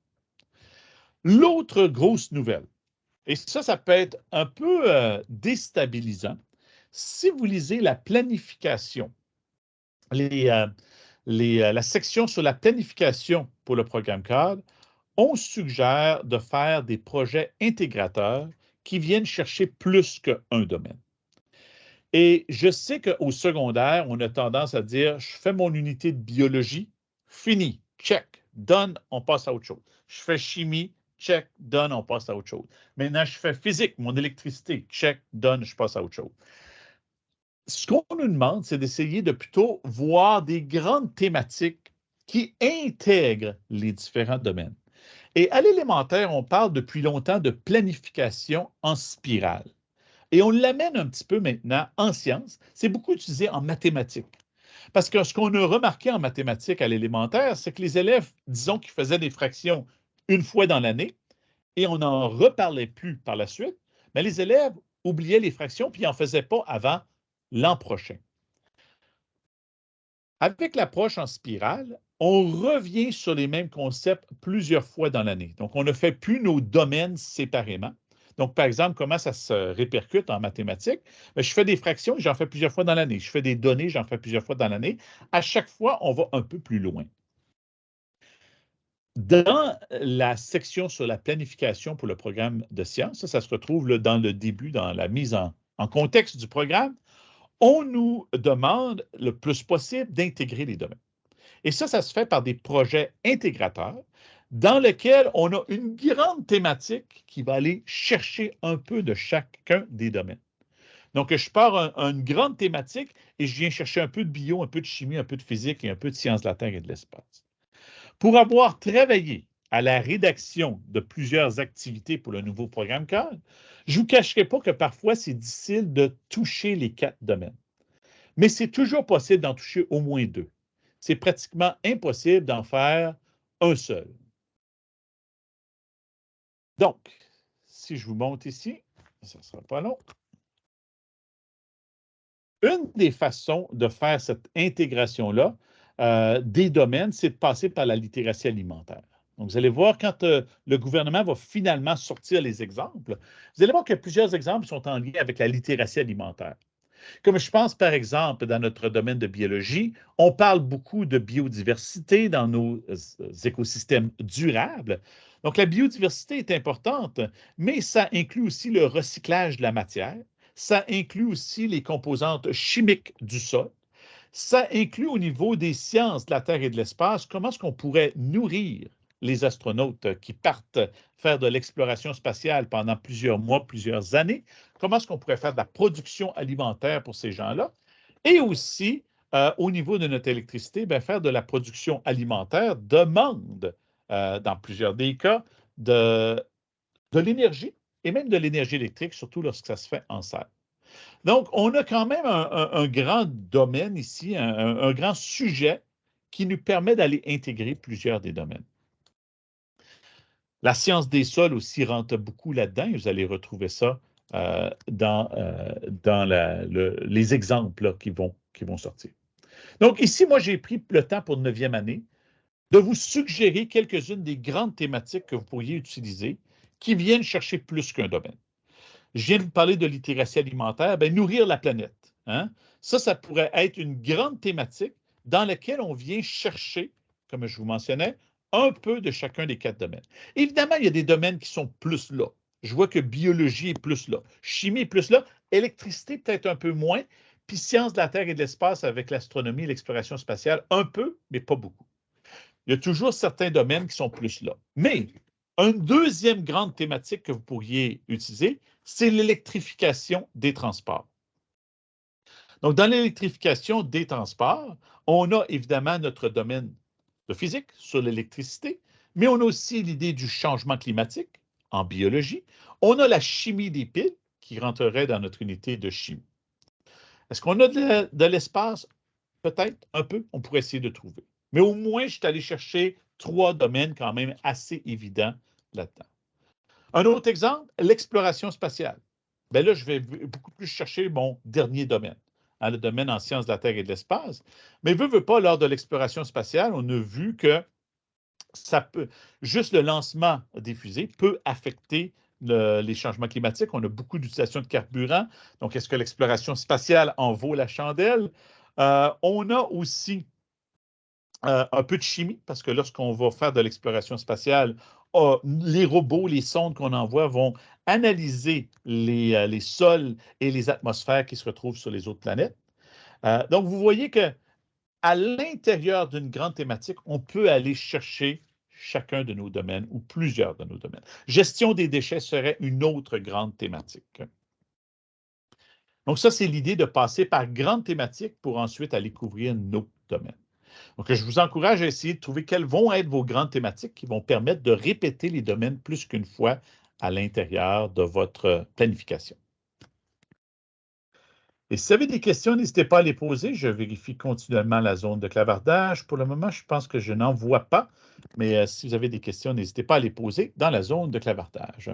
L'autre grosse nouvelle, et ça peut être un peu déstabilisant, si vous lisez la planification, la section sur la planification pour le programme CAD, on suggère de faire des projets intégrateurs qui viennent chercher plus qu'un domaine. Et je sais qu'au secondaire, on a tendance à dire, je fais mon unité de biologie, fini, check, done, on passe à autre chose. Je fais chimie, check, done, on passe à autre chose. Maintenant, je fais physique, mon électricité, check, done, je passe à autre chose. Ce qu'on nous demande, c'est d'essayer de plutôt voir des grandes thématiques qui intègrent les différents domaines. Et à l'élémentaire, on parle depuis longtemps de planification en spirale. Et on l'amène un petit peu maintenant en sciences. C'est beaucoup utilisé en mathématiques. Parce que ce qu'on a remarqué en mathématiques à l'élémentaire, c'est que les élèves, disons qu'ils faisaient des fractions une fois dans l'année et on n'en reparlait plus par la suite, mais les élèves oubliaient les fractions puis ils n'en faisaient pas avant l'an prochain. Avec l'approche en spirale, on revient sur les mêmes concepts plusieurs fois dans l'année. Donc, on ne fait plus nos domaines séparément. Donc, par exemple, comment ça se répercute en mathématiques? Bien, je fais des fractions, j'en fais plusieurs fois dans l'année. Je fais des données, j'en fais plusieurs fois dans l'année. À chaque fois, on va un peu plus loin. Dans la section sur la planification pour le programme de sciences, ça se retrouve là, dans le début, dans la mise en contexte du programme, on nous demande le plus possible d'intégrer les domaines. Et ça se fait par des projets intégrateurs dans lesquels on a une grande thématique qui va aller chercher un peu de chacun des domaines. Donc, je pars une grande thématique et je viens chercher un peu de bio, un peu de chimie, un peu de physique et un peu de sciences de la Terre et de l'espace. Pour avoir travaillé à la rédaction de plusieurs activités pour le nouveau programme CADE, je ne vous cacherai pas que parfois c'est difficile de toucher les 4 domaines. Mais c'est toujours possible d'en toucher au moins 2. C'est pratiquement impossible d'en faire un seul. Donc, si je vous montre ici, ça ne sera pas long. Une des façons de faire cette intégration-là des domaines, c'est de passer par la littératie alimentaire. Donc, vous allez voir, quand le gouvernement va finalement sortir les exemples, vous allez voir que plusieurs exemples sont en lien avec la littératie alimentaire. Comme je pense, par exemple, dans notre domaine de biologie, on parle beaucoup de biodiversité dans nos écosystèmes durables. Donc, la biodiversité est importante, mais ça inclut aussi le recyclage de la matière, ça inclut aussi les composantes chimiques du sol, ça inclut au niveau des sciences de la Terre et de l'espace, comment est-ce qu'on pourrait nourrir les astronautes qui partent faire de l'exploration spatiale pendant plusieurs mois, plusieurs années, comment est-ce qu'on pourrait faire de la production alimentaire pour ces gens-là, et aussi, au niveau de notre électricité, bien, faire de la production alimentaire demande, dans plusieurs des cas, de l'énergie et même de l'énergie électrique, surtout lorsque ça se fait en serre. Donc, on a quand même un grand domaine ici, un grand sujet qui nous permet d'aller intégrer plusieurs des domaines. La science des sols aussi rentre beaucoup là-dedans. Vous allez retrouver ça dans les exemples là, qui vont sortir. Donc, ici, moi, j'ai pris le temps pour 9e année de vous suggérer quelques-unes des grandes thématiques que vous pourriez utiliser qui viennent chercher plus qu'un domaine. Je viens de vous parler de littératie alimentaire, bien, nourrir la planète. Hein? Ça pourrait être une grande thématique dans laquelle on vient chercher, comme je vous mentionnais, un peu de chacun des 4 domaines. Évidemment, il y a des domaines qui sont plus là. Je vois que biologie est plus là, chimie est plus là, électricité peut-être un peu moins, puis sciences de la Terre et de l'espace avec l'astronomie et l'exploration spatiale, un peu, mais pas beaucoup. Il y a toujours certains domaines qui sont plus là. Mais une deuxième grande thématique que vous pourriez utiliser, c'est l'électrification des transports. Donc, dans l'électrification des transports, on a évidemment notre domaine de physique sur l'électricité, mais on a aussi l'idée du changement climatique en biologie. On a la chimie des piles qui rentrerait dans notre unité de chimie. Est-ce qu'on a de l'espace? Peut-être un peu, on pourrait essayer de trouver. Mais au moins, je suis allé chercher 3 domaines quand même assez évidents là-dedans. Un autre exemple, l'exploration spatiale. Bien là, je vais beaucoup plus chercher mon dernier domaine, hein, le domaine en sciences de la Terre et de l'espace. Mais veut pas, lors de l'exploration spatiale, on a vu que juste le lancement des fusées peut affecter les changements climatiques. On a beaucoup d'utilisation de carburant. Donc, est-ce que l'exploration spatiale en vaut la chandelle? On a aussi un peu de chimie, parce que lorsqu'on va faire de l'exploration spatiale, les robots, les sondes qu'on envoie vont analyser les sols et les atmosphères qui se retrouvent sur les autres planètes. Donc, vous voyez qu'à l'intérieur d'une grande thématique, on peut aller chercher chacun de nos domaines ou plusieurs de nos domaines. Gestion des déchets serait une autre grande thématique. Donc, ça, c'est l'idée de passer par grande thématique pour ensuite aller couvrir nos domaines. Donc, je vous encourage à essayer de trouver quelles vont être vos grandes thématiques qui vont permettre de répéter les domaines plus qu'une fois à l'intérieur de votre planification. Et si vous avez des questions, n'hésitez pas à les poser. Je vérifie continuellement la zone de clavardage. Pour le moment, je pense que je n'en vois pas, mais si vous avez des questions, n'hésitez pas à les poser dans la zone de clavardage.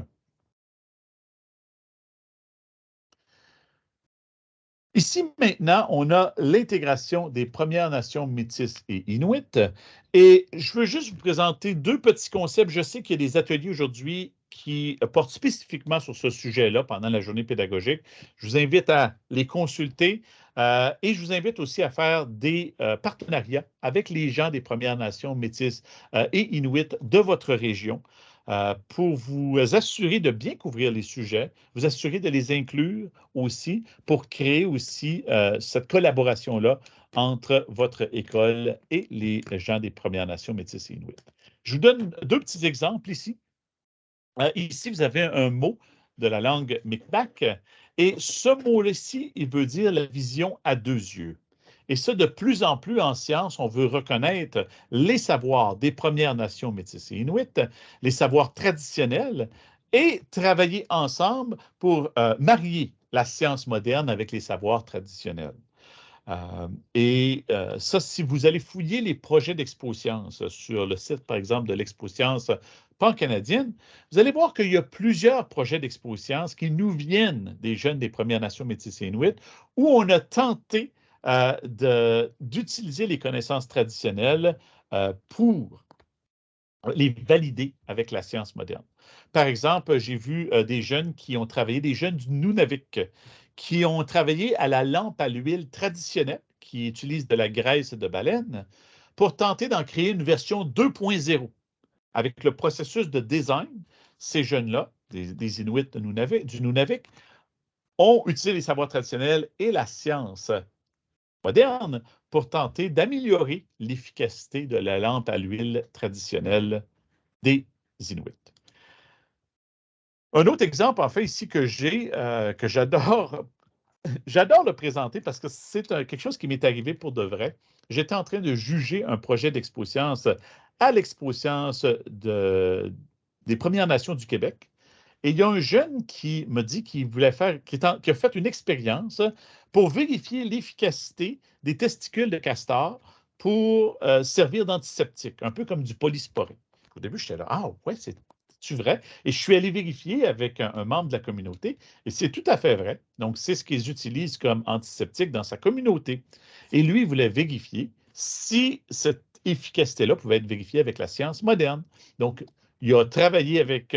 Ici, maintenant, on a l'intégration des Premières Nations métisses et Inuits. Et je veux juste vous présenter deux petits concepts. Je sais qu'il y a des ateliers aujourd'hui qui portent spécifiquement sur ce sujet-là pendant la journée pédagogique. Je vous invite à les consulter et je vous invite aussi à faire des partenariats avec les gens des Premières Nations métisses et Inuits de votre région. Pour vous assurer de bien couvrir les sujets, vous assurer de les inclure aussi pour créer aussi cette collaboration-là entre votre école et les gens des Premières Nations métisses et Inuits. Je vous donne deux petits exemples ici. Ici, vous avez un mot de la langue Micmac et ce mot-ci, il veut dire la vision à deux yeux. Et ça, de plus en plus en science, on veut reconnaître les savoirs des Premières Nations métisses et Inuits, les savoirs traditionnels, et travailler ensemble pour marier la science moderne avec les savoirs traditionnels. Ça, si vous allez fouiller les projets d'ExpoScience sur le site, par exemple, de l'ExpoScience pan-canadienne, vous allez voir qu'il y a plusieurs projets d'ExpoScience qui nous viennent des jeunes des Premières Nations métisses et Inuits, où on a tenté d'utiliser les connaissances traditionnelles pour les valider avec la science moderne. Par exemple, j'ai vu des jeunes qui ont travaillé, des jeunes du Nunavik, qui ont travaillé à la lampe à l'huile traditionnelle, qui utilise de la graisse de baleine, pour tenter d'en créer une version 2.0. Avec le processus de design, ces jeunes-là, des Inuits du Nunavik, ont utilisé les savoirs traditionnels et la science moderne pour tenter d'améliorer l'efficacité de la lampe à l'huile traditionnelle des Inuits. Un autre exemple, en fait, ici que j'ai, que j'adore le présenter parce que c'est quelque chose qui m'est arrivé pour de vrai. J'étais en train de juger un projet d'ExpoScience à l'ExpoScience des Premières Nations du Québec. Et il y a un jeune qui me dit qu'il voulait faire, qui a fait une expérience pour vérifier l'efficacité des testicules de castor pour servir d'antiseptique, un peu comme du polysporin. Au début, j'étais là, ah ouais, c'est vrai. Et je suis allé vérifier avec un membre de la communauté et c'est tout à fait vrai. Donc, c'est ce qu'ils utilisent comme antiseptique dans sa communauté. Et lui, il voulait vérifier si cette efficacité-là pouvait être vérifiée avec la science moderne. Donc, il a travaillé avec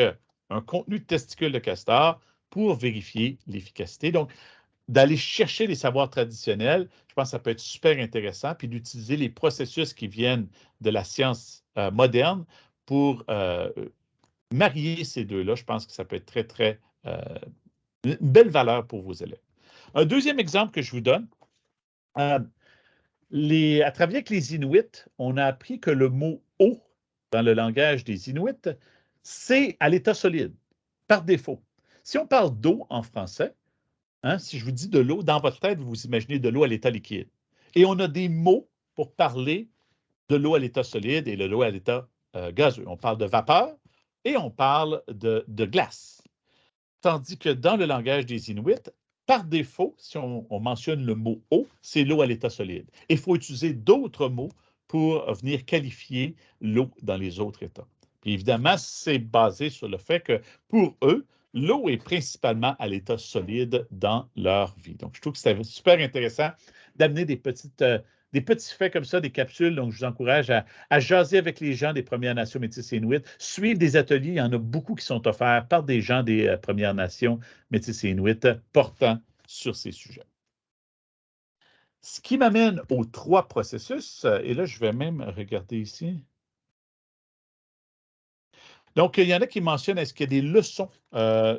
un contenu de testicules de castor pour vérifier l'efficacité. Donc, d'aller chercher les savoirs traditionnels, je pense que ça peut être super intéressant, puis d'utiliser les processus qui viennent de la science moderne pour marier ces deux-là. Je pense que ça peut être très, très une belle valeur pour vos élèves. Un deuxième exemple que je vous donne, à travailler avec les Inuits, on a appris que le mot eau dans le langage des Inuits, c'est à l'état solide, par défaut. Si on parle d'eau en français, hein, si je vous dis de l'eau, dans votre tête, vous imaginez de l'eau à l'état liquide. Et on a des mots pour parler de l'eau à l'état solide et de l'eau à l'état gazeux. On parle de vapeur et on parle de glace. Tandis que dans le langage des Inuits, par défaut, si on mentionne le mot eau, c'est l'eau à l'état solide. Il faut utiliser d'autres mots pour venir qualifier l'eau dans les autres états. Puis évidemment, c'est basé sur le fait que pour eux, l'eau est principalement à l'état solide dans leur vie. Donc, je trouve que c'est super intéressant d'amener des petits faits comme ça, des capsules. Donc, je vous encourage à jaser avec les gens des Premières Nations métisses et Inuits, suivre des ateliers. Il y en a beaucoup qui sont offerts par des gens des Premières Nations métisses et Inuits portant sur ces sujets. Ce qui m'amène aux trois processus, et là, je vais même regarder ici. Donc, il y en a qui mentionnent, est-ce qu'il y a des leçons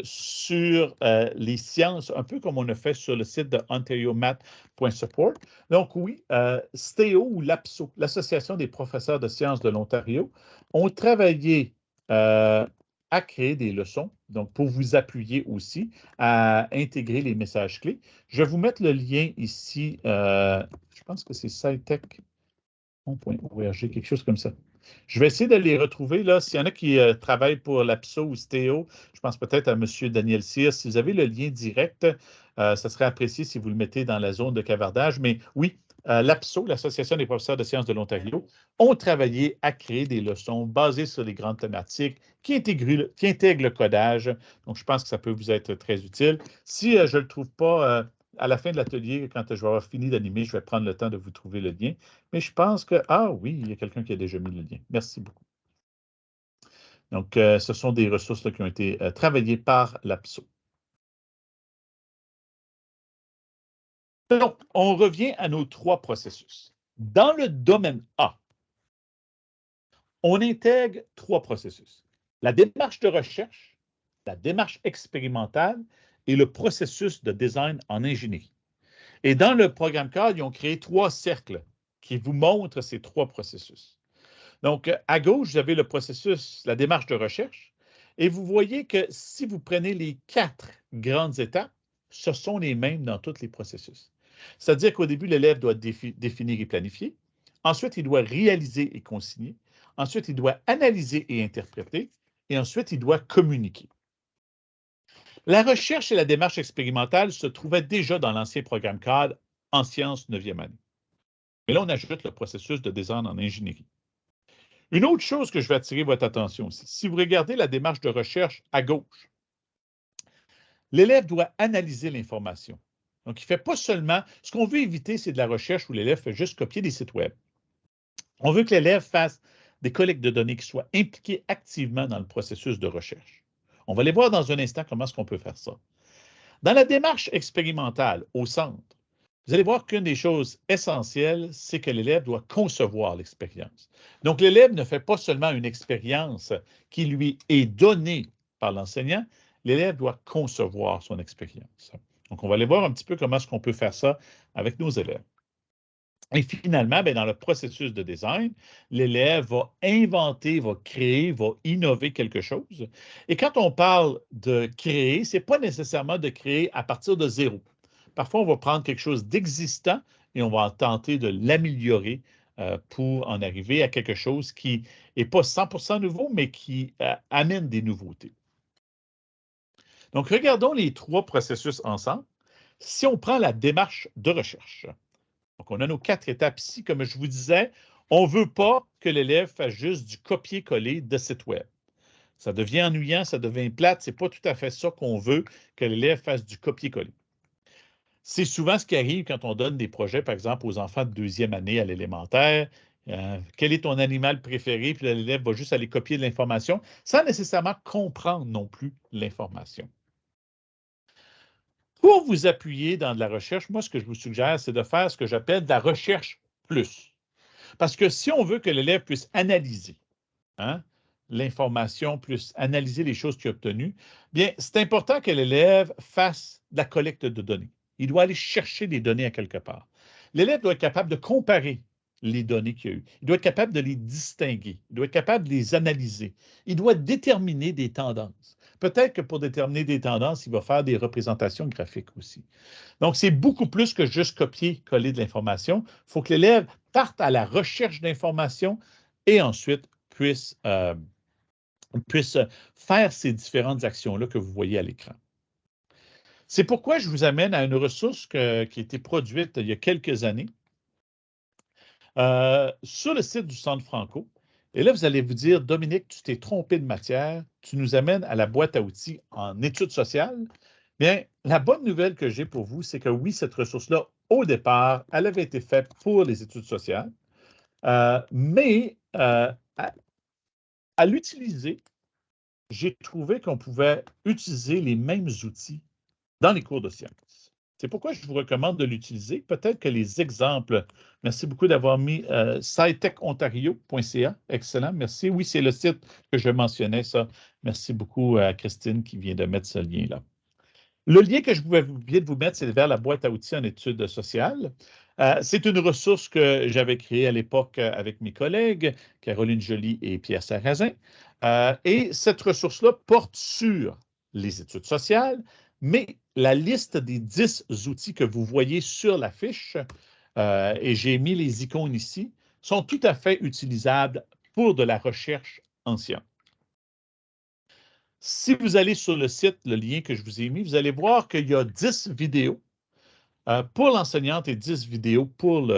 sur les sciences, un peu comme on a fait sur le site de ontariomath.support. Donc, oui, STEO ou l'APSO, l'Association des professeurs de sciences de l'Ontario, ont travaillé à créer des leçons, donc pour vous appuyer aussi à intégrer les messages clés. Je vais vous mettre le lien ici, je pense que c'est SciTech. on.org, quelque chose comme ça. Je vais essayer de les retrouver, là. S'il y en a qui travaillent pour l'APSO ou Stéo, je pense peut-être à M. Daniel Cyr. Si vous avez le lien direct, ça serait apprécié si vous le mettez dans la zone de cavardage. Mais oui, l'APSO, l'Association des professeurs de sciences de l'Ontario, ont travaillé à créer des leçons basées sur les grandes thématiques qui intègrent le codage. Donc, je pense que ça peut vous être très utile. Si je ne le trouve pas à la fin de l'atelier, quand je vais avoir fini d'animer, je vais prendre le temps de vous trouver le lien. Mais je pense que, ah oui, il y a quelqu'un qui a déjà mis le lien. Merci beaucoup. Donc, ce sont des ressources là, qui ont été travaillées par l'APSO. Donc, on revient à nos 3 processus. Dans le domaine A, on intègre 3 processus. La démarche de recherche, la démarche expérimentale et le processus de design en ingénierie. Et dans le programme cadre, ils ont créé 3 cercles qui vous montrent ces 3 processus. Donc, à gauche, vous avez le processus, la démarche de recherche, et vous voyez que si vous prenez les 4 grandes étapes, ce sont les mêmes dans tous les processus. C'est-à-dire qu'au début, l'élève doit définir et planifier. Ensuite, il doit réaliser et consigner. Ensuite, il doit analyser et interpréter. Et ensuite, il doit communiquer. La recherche et la démarche expérimentale se trouvaient déjà dans l'ancien programme cadre en sciences 9e année. Mais là, on ajoute le processus de design en ingénierie. Une autre chose que je vais attirer votre attention aussi, si vous regardez la démarche de recherche à gauche, l'élève doit analyser l'information. Donc, il ne fait pas seulement, ce qu'on veut éviter, c'est de la recherche où l'élève fait juste copier des sites web. On veut que l'élève fasse des collectes de données qui soient impliquées activement dans le processus de recherche. On va aller voir dans un instant comment est-ce qu'on peut faire ça. Dans la démarche expérimentale au centre, vous allez voir qu'une des choses essentielles, c'est que l'élève doit concevoir l'expérience. Donc, l'élève ne fait pas seulement une expérience qui lui est donnée par l'enseignant, l'élève doit concevoir son expérience. Donc, on va aller voir un petit peu comment est-ce qu'on peut faire ça avec nos élèves. Et finalement, bien, dans le processus de design, l'élève va inventer, va créer, va innover quelque chose. Et quand on parle de créer, ce n'est pas nécessairement de créer à partir de zéro. Parfois, on va prendre quelque chose d'existant et on va tenter de l'améliorer pour en arriver à quelque chose qui n'est pas 100% nouveau, mais qui amène des nouveautés. Donc, regardons les 3 processus ensemble. Si on prend la démarche de recherche, donc, on a nos 4 étapes ici. Comme je vous disais, on ne veut pas que l'élève fasse juste du copier-coller de site web. Ça devient ennuyant, ça devient plate. Ce n'est pas tout à fait ça qu'on veut, que l'élève fasse du copier-coller. C'est souvent ce qui arrive quand on donne des projets, par exemple, aux enfants de 2e année à l'élémentaire. Quel est ton animal préféré? Puis l'élève va juste aller copier de l'information sans nécessairement comprendre non plus l'information. Pour vous appuyer dans de la recherche, moi, ce que je vous suggère, c'est de faire ce que j'appelle de la recherche plus. Parce que si on veut que l'élève puisse analyser l'information, puisse analyser les choses qu'il a obtenues, bien, c'est important que l'élève fasse de la collecte de données. Il doit aller chercher des données à quelque part. L'élève doit être capable de comparer les données qu'il y a eues. Il doit être capable de les distinguer. Il doit être capable de les analyser. Il doit déterminer des tendances. Peut-être que pour déterminer des tendances, il va faire des représentations graphiques aussi. Donc, c'est beaucoup plus que juste copier-coller de l'information. Il faut que l'élève parte à la recherche d'informations et ensuite puisse faire ces différentes actions-là que vous voyez à l'écran. C'est pourquoi je vous amène à une ressource qui a été produite il y a quelques années sur le site du Centre Franco. Et là, vous allez vous dire, Dominique, tu t'es trompé de matière, tu nous amènes à la boîte à outils en études sociales. Bien, la bonne nouvelle que j'ai pour vous, c'est que oui, cette ressource-là, au départ, elle avait été faite pour les études sociales, mais à l'utiliser, j'ai trouvé qu'on pouvait utiliser les mêmes outils dans les cours de sciences. C'est pourquoi je vous recommande de l'utiliser. Peut-être que les exemples, merci beaucoup d'avoir mis scitechontario.ca. Excellent, merci. Oui, c'est le site que je mentionnais, ça. Merci beaucoup à Christine qui vient de mettre ce lien-là. Le lien que je viens de vous mettre, c'est vers la boîte à outils en études sociales. C'est une ressource que j'avais créée à l'époque avec mes collègues, Caroline Joly et Pierre Sarrazin. Et cette ressource-là porte sur les études sociales, mais la liste des 10 outils que vous voyez sur la fiche, et j'ai mis les icônes ici, sont tout à fait utilisables pour de la recherche en sciences. Si vous allez sur le site, le lien que je vous ai mis, vous allez voir qu'il y a 10 vidéos pour l'enseignante et 10 vidéos pour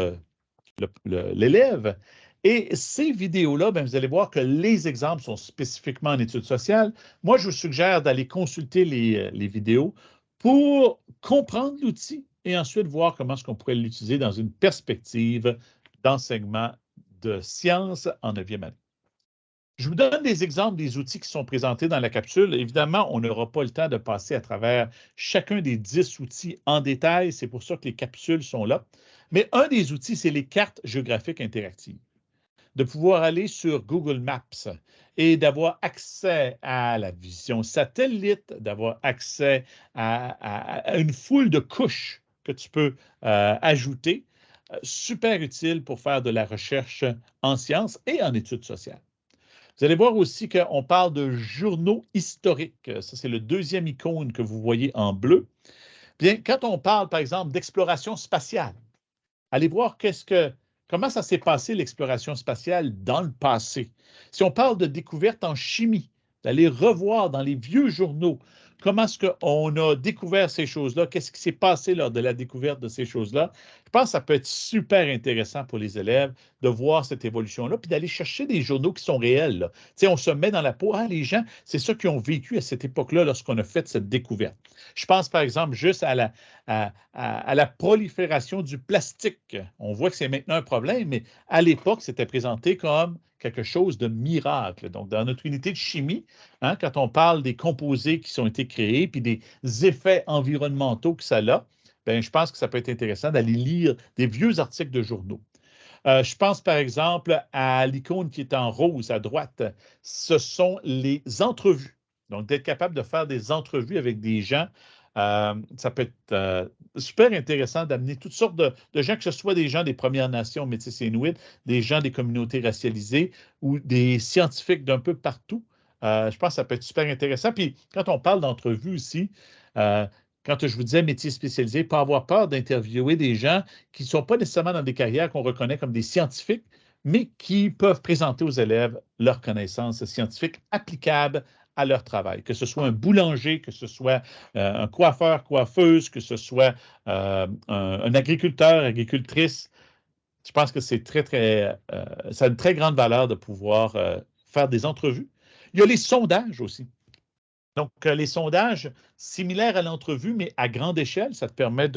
l'élève. Et ces vidéos-là, vous allez voir que les exemples sont spécifiquement en études sociales. Moi, je vous suggère d'aller consulter les vidéos pour comprendre l'outil et ensuite voir comment est-ce qu'on pourrait l'utiliser dans une perspective d'enseignement de sciences en 9e année. Je vous donne des exemples des outils qui sont présentés dans la capsule. Évidemment, on n'aura pas le temps de passer à travers chacun des 10 outils en détail. C'est pour ça que les capsules sont là. Mais un des outils, c'est les cartes géographiques interactives. De pouvoir aller sur Google Maps et d'avoir accès à la vision satellite, d'avoir accès à une foule de couches que tu peux ajouter. Super utile pour faire de la recherche en sciences et en études sociales. Vous allez voir aussi qu'on parle de journaux historiques. Ça, c'est le deuxième icône que vous voyez en bleu. Bien, quand on parle, par exemple, d'exploration spatiale, allez voir comment ça s'est passé l'exploration spatiale dans le passé. Si on parle de découverte en chimie, d'aller revoir dans les vieux journaux comment est-ce qu'on a découvert ces choses-là, qu'est-ce qui s'est passé lors de la découverte de ces choses-là. Je pense que ça peut être super intéressant pour les élèves de voir cette évolution-là, puis d'aller chercher des journaux qui sont réels. Là. On se met dans la peau, les gens, c'est ça qu'ils ont vécu à cette époque-là lorsqu'on a fait cette découverte. Je pense, par exemple, juste à la prolifération du plastique. On voit que c'est maintenant un problème, mais à l'époque, c'était présenté comme quelque chose de miracle. Donc, dans notre unité de chimie, quand on parle des composés qui ont été créés, puis des effets environnementaux que ça a, je pense que ça peut être intéressant d'aller lire des vieux articles de journaux. Je pense par exemple à l'icône qui est en rose à droite. Ce sont les entrevues. Donc, d'être capable de faire des entrevues avec des gens, ça peut être super intéressant d'amener toutes sortes de gens, que ce soit des gens des Premières Nations, Métis et Inuits, des gens des communautés racialisées ou des scientifiques d'un peu partout. Je pense que ça peut être super intéressant. Puis, quand on parle d'entrevues aussi, quand je vous disais métier spécialisé, pas avoir peur d'interviewer des gens qui ne sont pas nécessairement dans des carrières qu'on reconnaît comme des scientifiques, mais qui peuvent présenter aux élèves leurs connaissances scientifiques applicables à leur travail, que ce soit un boulanger, que ce soit un coiffeur, coiffeuse, que ce soit un agriculteur, agricultrice. Je pense que c'est ça a une très grande valeur de pouvoir faire des entrevues. Il y a les sondages aussi. Donc, les sondages, similaires à l'entrevue, mais à grande échelle, ça te permet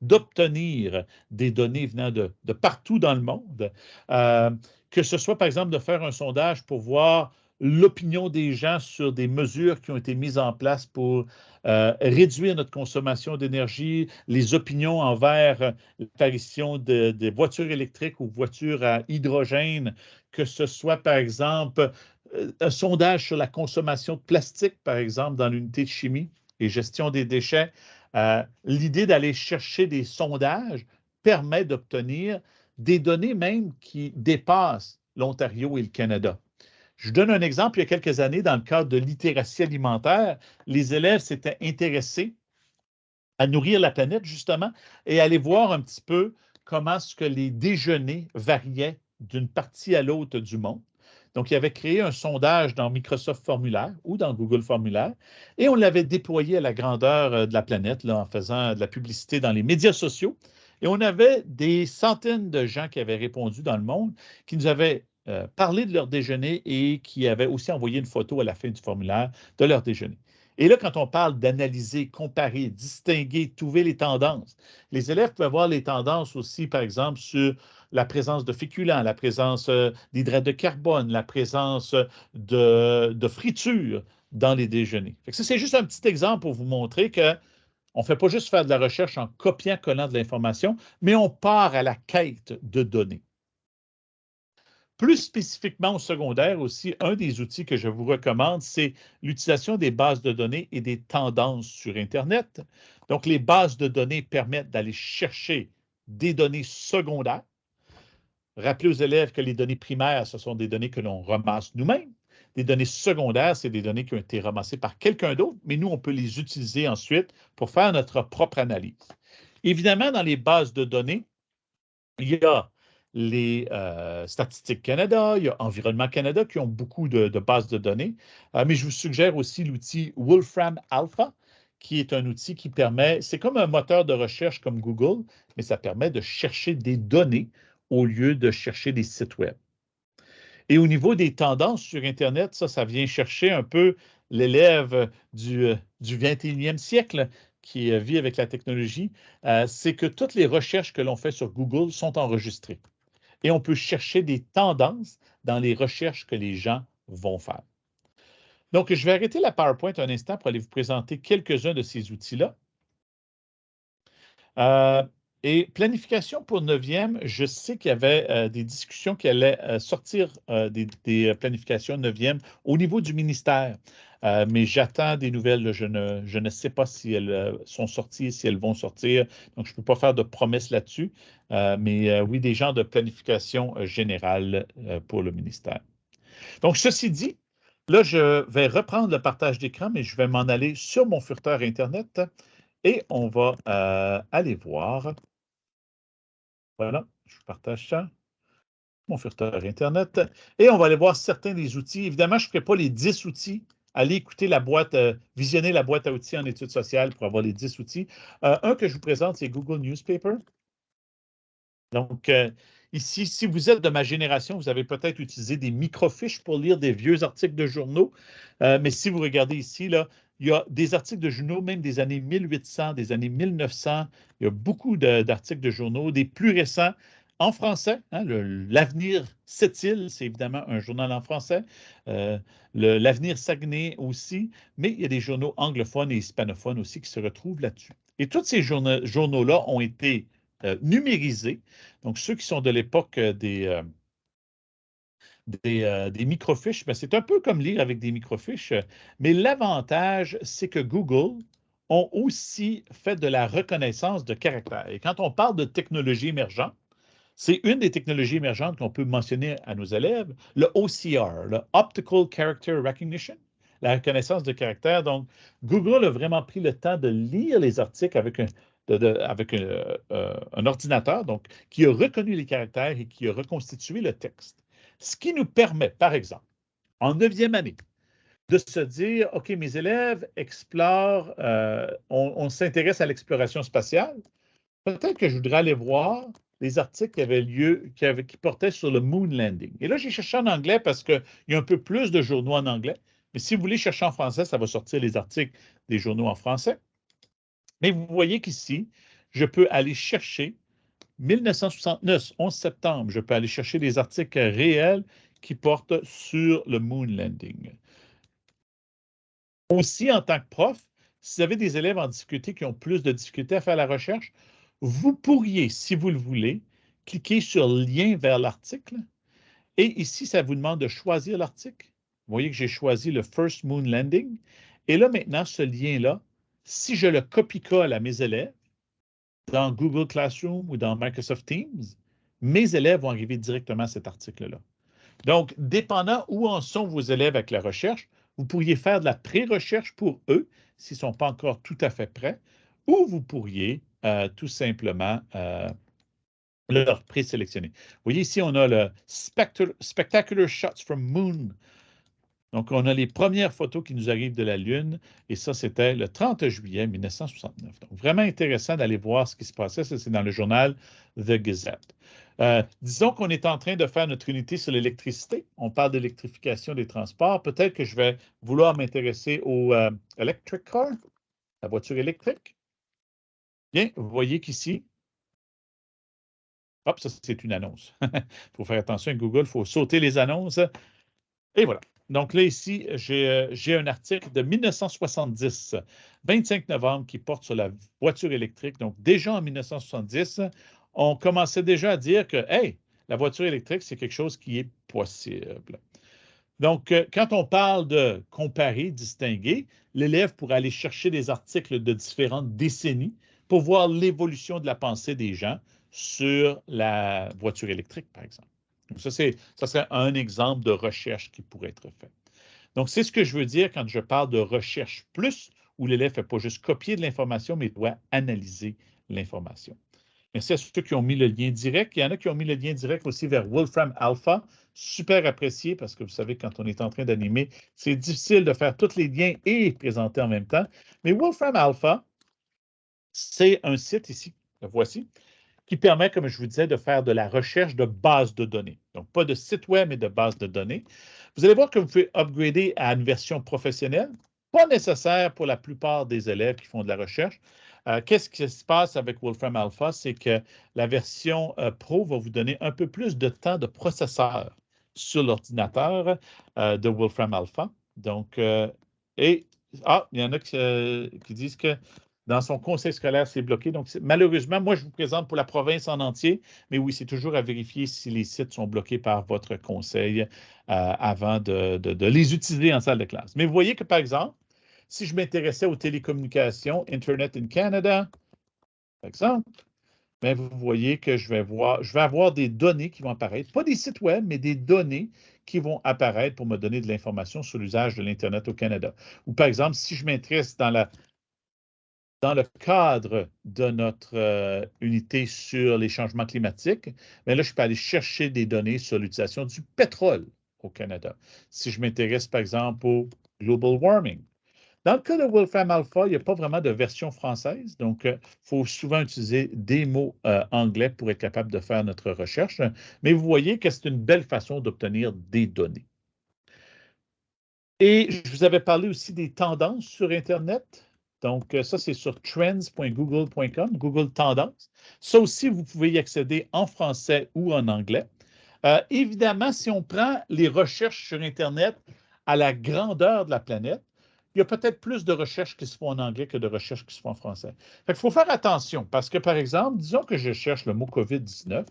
d'obtenir des données venant de partout dans le monde. Que ce soit, par exemple, de faire un sondage pour voir l'opinion des gens sur des mesures qui ont été mises en place pour réduire notre consommation d'énergie, les opinions envers l'apparition des voitures électriques ou voitures à hydrogène, que ce soit, par exemple, un sondage sur la consommation de plastique, par exemple, dans l'unité de chimie et gestion des déchets. L'idée d'aller chercher des sondages permet d'obtenir des données même qui dépassent l'Ontario et le Canada. Je vous donne un exemple. Il y a quelques années, dans le cadre de littératie alimentaire, les élèves s'étaient intéressés à nourrir la planète, justement, et aller voir un petit peu comment est-ce que les déjeuners variaient d'une partie à l'autre du monde. Donc, il avait créé un sondage dans Microsoft Formulaire ou dans Google Formulaire et on l'avait déployé à la grandeur de la planète là, en faisant de la publicité dans les médias sociaux. Et on avait des centaines de gens qui avaient répondu dans le monde, qui nous avaient parlé de leur déjeuner et qui avaient aussi envoyé une photo à la fin du formulaire de leur déjeuner. Et là, quand on parle d'analyser, comparer, distinguer, trouver les tendances, les élèves peuvent voir les tendances aussi, par exemple, sur la présence de féculents, la présence d'hydrates de carbone, la présence de friture dans les déjeuners. Ça, c'est juste un petit exemple pour vous montrer qu'on ne fait pas juste faire de la recherche en copiant-collant de l'information, mais on part à la quête de données. Plus spécifiquement au secondaire aussi, un des outils que je vous recommande, c'est l'utilisation des bases de données et des tendances sur Internet. Donc, les bases de données permettent d'aller chercher des données secondaires. Rappelez aux élèves que les données primaires, ce sont des données que l'on ramasse nous-mêmes. Les données secondaires, c'est des données qui ont été ramassées par quelqu'un d'autre, mais nous, on peut les utiliser ensuite pour faire notre propre analyse. Évidemment, dans les bases de données, il y a les Statistiques Canada, il y a Environnement Canada qui ont beaucoup de bases de données, mais je vous suggère aussi l'outil Wolfram Alpha, qui est un outil qui permet, c'est comme un moteur de recherche comme Google, mais ça permet de chercher des données au lieu de chercher des sites web. Et au niveau des tendances sur Internet, ça vient chercher un peu l'élève du 21e siècle qui vit avec la technologie, c'est que toutes les recherches que l'on fait sur Google sont enregistrées. Et on peut chercher des tendances dans les recherches que les gens vont faire. Donc, je vais arrêter la PowerPoint un instant pour aller vous présenter quelques-uns de ces outils-là. Et planification pour 9e, je sais qu'il y avait des discussions qui allaient sortir des planifications 9e au niveau du ministère. Mais j'attends des nouvelles. Là, je ne sais pas si elles sont sorties, si elles vont sortir. Donc, je ne peux pas faire de promesses là-dessus. Mais oui, des genres de planification générale pour le ministère. Donc, ceci dit, là, je vais reprendre le partage d'écran, mais je vais m'en aller sur mon furteur Internet et on va aller voir. Voilà, je partage ça, mon furteur Internet. Et on va aller voir certains des outils. Évidemment, je ne ferai pas les 10 outils. Allez écouter la boîte, visionner la boîte à outils en études sociales pour avoir les 10 outils. Un que je vous présente, c'est Google Newspaper. Donc, ici, si vous êtes de ma génération, vous avez peut-être utilisé des microfiches pour lire des vieux articles de journaux. Mais si vous regardez ici, là, il y a des articles de journaux, même des années 1800, des années 1900. Il y a beaucoup d'articles de journaux, des plus récents en français. Hein, L'Avenir Sept-Îles, c'est évidemment un journal en français. L'Avenir Saguenay aussi. Mais il y a des journaux anglophones et hispanophones aussi qui se retrouvent là-dessus. Et tous ces journaux-là ont été numérisés. Donc, ceux qui sont de l'époque des microfiches, ben, c'est un peu comme lire avec des microfiches, mais l'avantage, c'est que Google ont aussi fait de la reconnaissance de caractère. Et quand on parle de technologie émergente, c'est une des technologies émergentes qu'on peut mentionner à nos élèves, le OCR, le Optical Character Recognition, la reconnaissance de caractère. Donc, Google a vraiment pris le temps de lire les articles avec un ordinateur, donc, qui a reconnu les caractères et qui a reconstitué le texte. Ce qui nous permet, par exemple, en 9e année, de se dire, OK, mes élèves explorent, on s'intéresse à l'exploration spatiale. Peut-être que je voudrais aller voir les articles qui avaient lieu, qui portaient sur le moon landing. Et là, j'ai cherché en anglais parce qu'il y a un peu plus de journaux en anglais. Mais si vous voulez chercher en français, ça va sortir les articles des journaux en français. Mais vous voyez qu'ici, je peux aller chercher 1969, 11 septembre, je peux aller chercher des articles réels qui portent sur le moon landing. Aussi, en tant que prof, si vous avez des élèves en difficulté qui ont plus de difficultés à faire la recherche, vous pourriez, si vous le voulez, cliquer sur le lien vers l'article. Et ici, ça vous demande de choisir l'article. Vous voyez que j'ai choisi le First Moon Landing. Et là, maintenant, ce lien-là, si je le copie-colle à mes élèves, dans Google Classroom ou dans Microsoft Teams, mes élèves vont arriver directement à cet article-là. Donc, dépendant où en sont vos élèves avec la recherche, vous pourriez faire de la pré-recherche pour eux s'ils ne sont pas encore tout à fait prêts, ou vous pourriez tout simplement leur présélectionner. Vous voyez ici, on a le Spectacular Shots from Moon. Donc, on a les premières photos qui nous arrivent de la Lune, et ça, c'était le 30 juillet 1969. Donc, vraiment intéressant d'aller voir ce qui se passait. Ça, c'est dans le journal The Gazette. Disons qu'on est en train de faire notre unité sur l'électricité. On parle d'électrification des transports. Peut-être que je vais vouloir m'intéresser au electric car, la voiture électrique. Bien, vous voyez qu'ici, hop, ça, c'est une annonce. Il faut faire attention avec Google, il faut sauter les annonces. Et voilà. Donc là, ici, j'ai un article de 1970, 25 novembre, qui porte sur la voiture électrique. Donc, déjà en 1970, on commençait déjà à dire que, hey, la voiture électrique, c'est quelque chose qui est possible. Donc, quand on parle de comparer, distinguer, l'élève pourrait aller chercher des articles de différentes décennies pour voir l'évolution de la pensée des gens sur la voiture électrique, par exemple. Donc, ça serait un exemple de recherche qui pourrait être fait. Donc, c'est ce que je veux dire quand je parle de recherche plus, où l'élève ne fait pas juste copier de l'information, mais doit analyser l'information. Merci à ceux qui ont mis le lien direct. Il y en a qui ont mis le lien direct aussi vers Wolfram Alpha. Super apprécié parce que vous savez, quand on est en train d'animer, c'est difficile de faire tous les liens et présenter en même temps. Mais Wolfram Alpha, c'est un site ici, le voici, qui permet, comme je vous disais, de faire de la recherche de bases de données. Donc, pas de site web, mais de bases de données. Vous allez voir que vous pouvez upgrader à une version professionnelle, pas nécessaire pour la plupart des élèves qui font de la recherche. Qu'est-ce qui se passe avec Wolfram Alpha? C'est que la version Pro va vous donner un peu plus de temps de processeur sur l'ordinateur de Wolfram Alpha. Donc, il y en a qui disent que dans son conseil scolaire, c'est bloqué. Donc, malheureusement, moi, je vous présente pour la province en entier, mais oui, c'est toujours à vérifier si les sites sont bloqués par votre conseil avant de les utiliser en salle de classe. Mais vous voyez que, par exemple, si je m'intéressais aux télécommunications, Internet in Canada, par exemple, bien, vous voyez que je vais avoir des données qui vont apparaître, pas des sites web, mais des données qui vont apparaître pour me donner de l'information sur l'usage de l'Internet au Canada. Ou par exemple, si je m'intéresse dans le cadre de notre unité sur les changements climatiques, bien là, je peux aller chercher des données sur l'utilisation du pétrole au Canada. Si je m'intéresse, par exemple, au global warming. Dans le cas de Wolfram Alpha, il n'y a pas vraiment de version française, donc il faut souvent utiliser des mots anglais pour être capable de faire notre recherche. Mais vous voyez que c'est une belle façon d'obtenir des données. Et je vous avais parlé aussi des tendances sur Internet. Donc, ça, c'est sur trends.google.com, Google Tendances. Ça aussi, vous pouvez y accéder en français ou en anglais. Évidemment, si on prend les recherches sur Internet à la grandeur de la planète, il y a peut-être plus de recherches qui se font en anglais que de recherches qui se font en français. Il faut faire attention parce que, par exemple, disons que je cherche le mot COVID-19.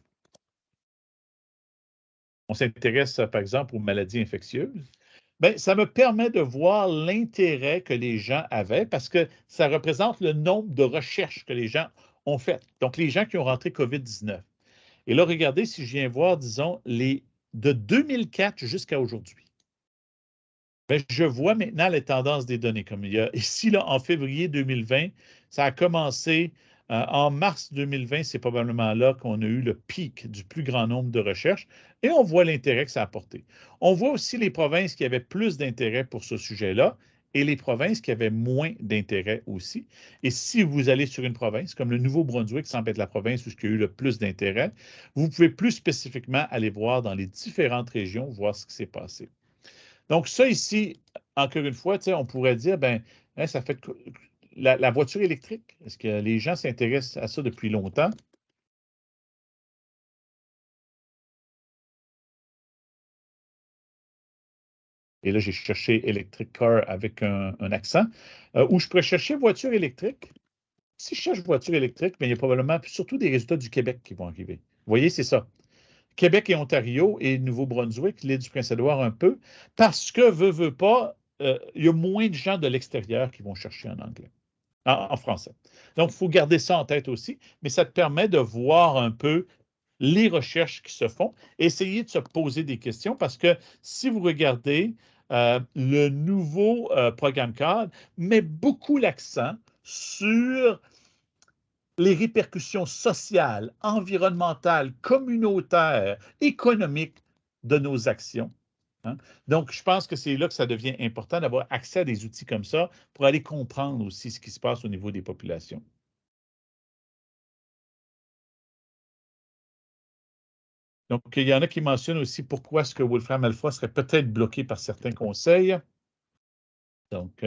On s'intéresse, par exemple, aux maladies infectieuses. Bien, ça me permet de voir l'intérêt que les gens avaient parce que ça représente le nombre de recherches que les gens ont faites. Donc, les gens qui ont rentré COVID-19. Et là, regardez si je viens voir, disons, de 2004 jusqu'à aujourd'hui. Bien, je vois maintenant les tendances des données. Comme il y a ici, là, en février 2020, ça a commencé en mars 2020, c'est probablement là qu'on a eu le pic du plus grand nombre de recherches et on voit l'intérêt que ça a apporté. On voit aussi les provinces qui avaient plus d'intérêt pour ce sujet-là et les provinces qui avaient moins d'intérêt aussi. Et si vous allez sur une province, comme le Nouveau-Brunswick semble être la province où il y a eu le plus d'intérêt, vous pouvez plus spécifiquement aller voir dans les différentes régions, voir ce qui s'est passé. Donc, ça ici, encore une fois, on pourrait dire, ben, hein, ça fait la voiture électrique. Est-ce que les gens s'intéressent à ça depuis longtemps? Et là, j'ai cherché electric car avec un accent. Ou je pourrais chercher voiture électrique. Si je cherche voiture électrique, bien, il y a probablement surtout des résultats du Québec qui vont arriver. Vous voyez, c'est ça. Québec et Ontario et Nouveau-Brunswick, l'île du Prince-Édouard un peu, parce que, veut pas, il y a moins de gens de l'extérieur qui vont chercher en anglais. En français. Donc, il faut garder ça en tête aussi, mais ça te permet de voir un peu les recherches qui se font, essayer de se poser des questions parce que si vous regardez le nouveau programme cadre, met beaucoup l'accent sur les répercussions sociales, environnementales, communautaires, économiques de nos actions. Hein. Donc, je pense que c'est là que ça devient important d'avoir accès à des outils comme ça pour aller comprendre aussi ce qui se passe au niveau des populations. Donc, il y en a qui mentionnent aussi pourquoi est-ce que Wolfram Alpha serait peut-être bloqué par certains conseils. Donc,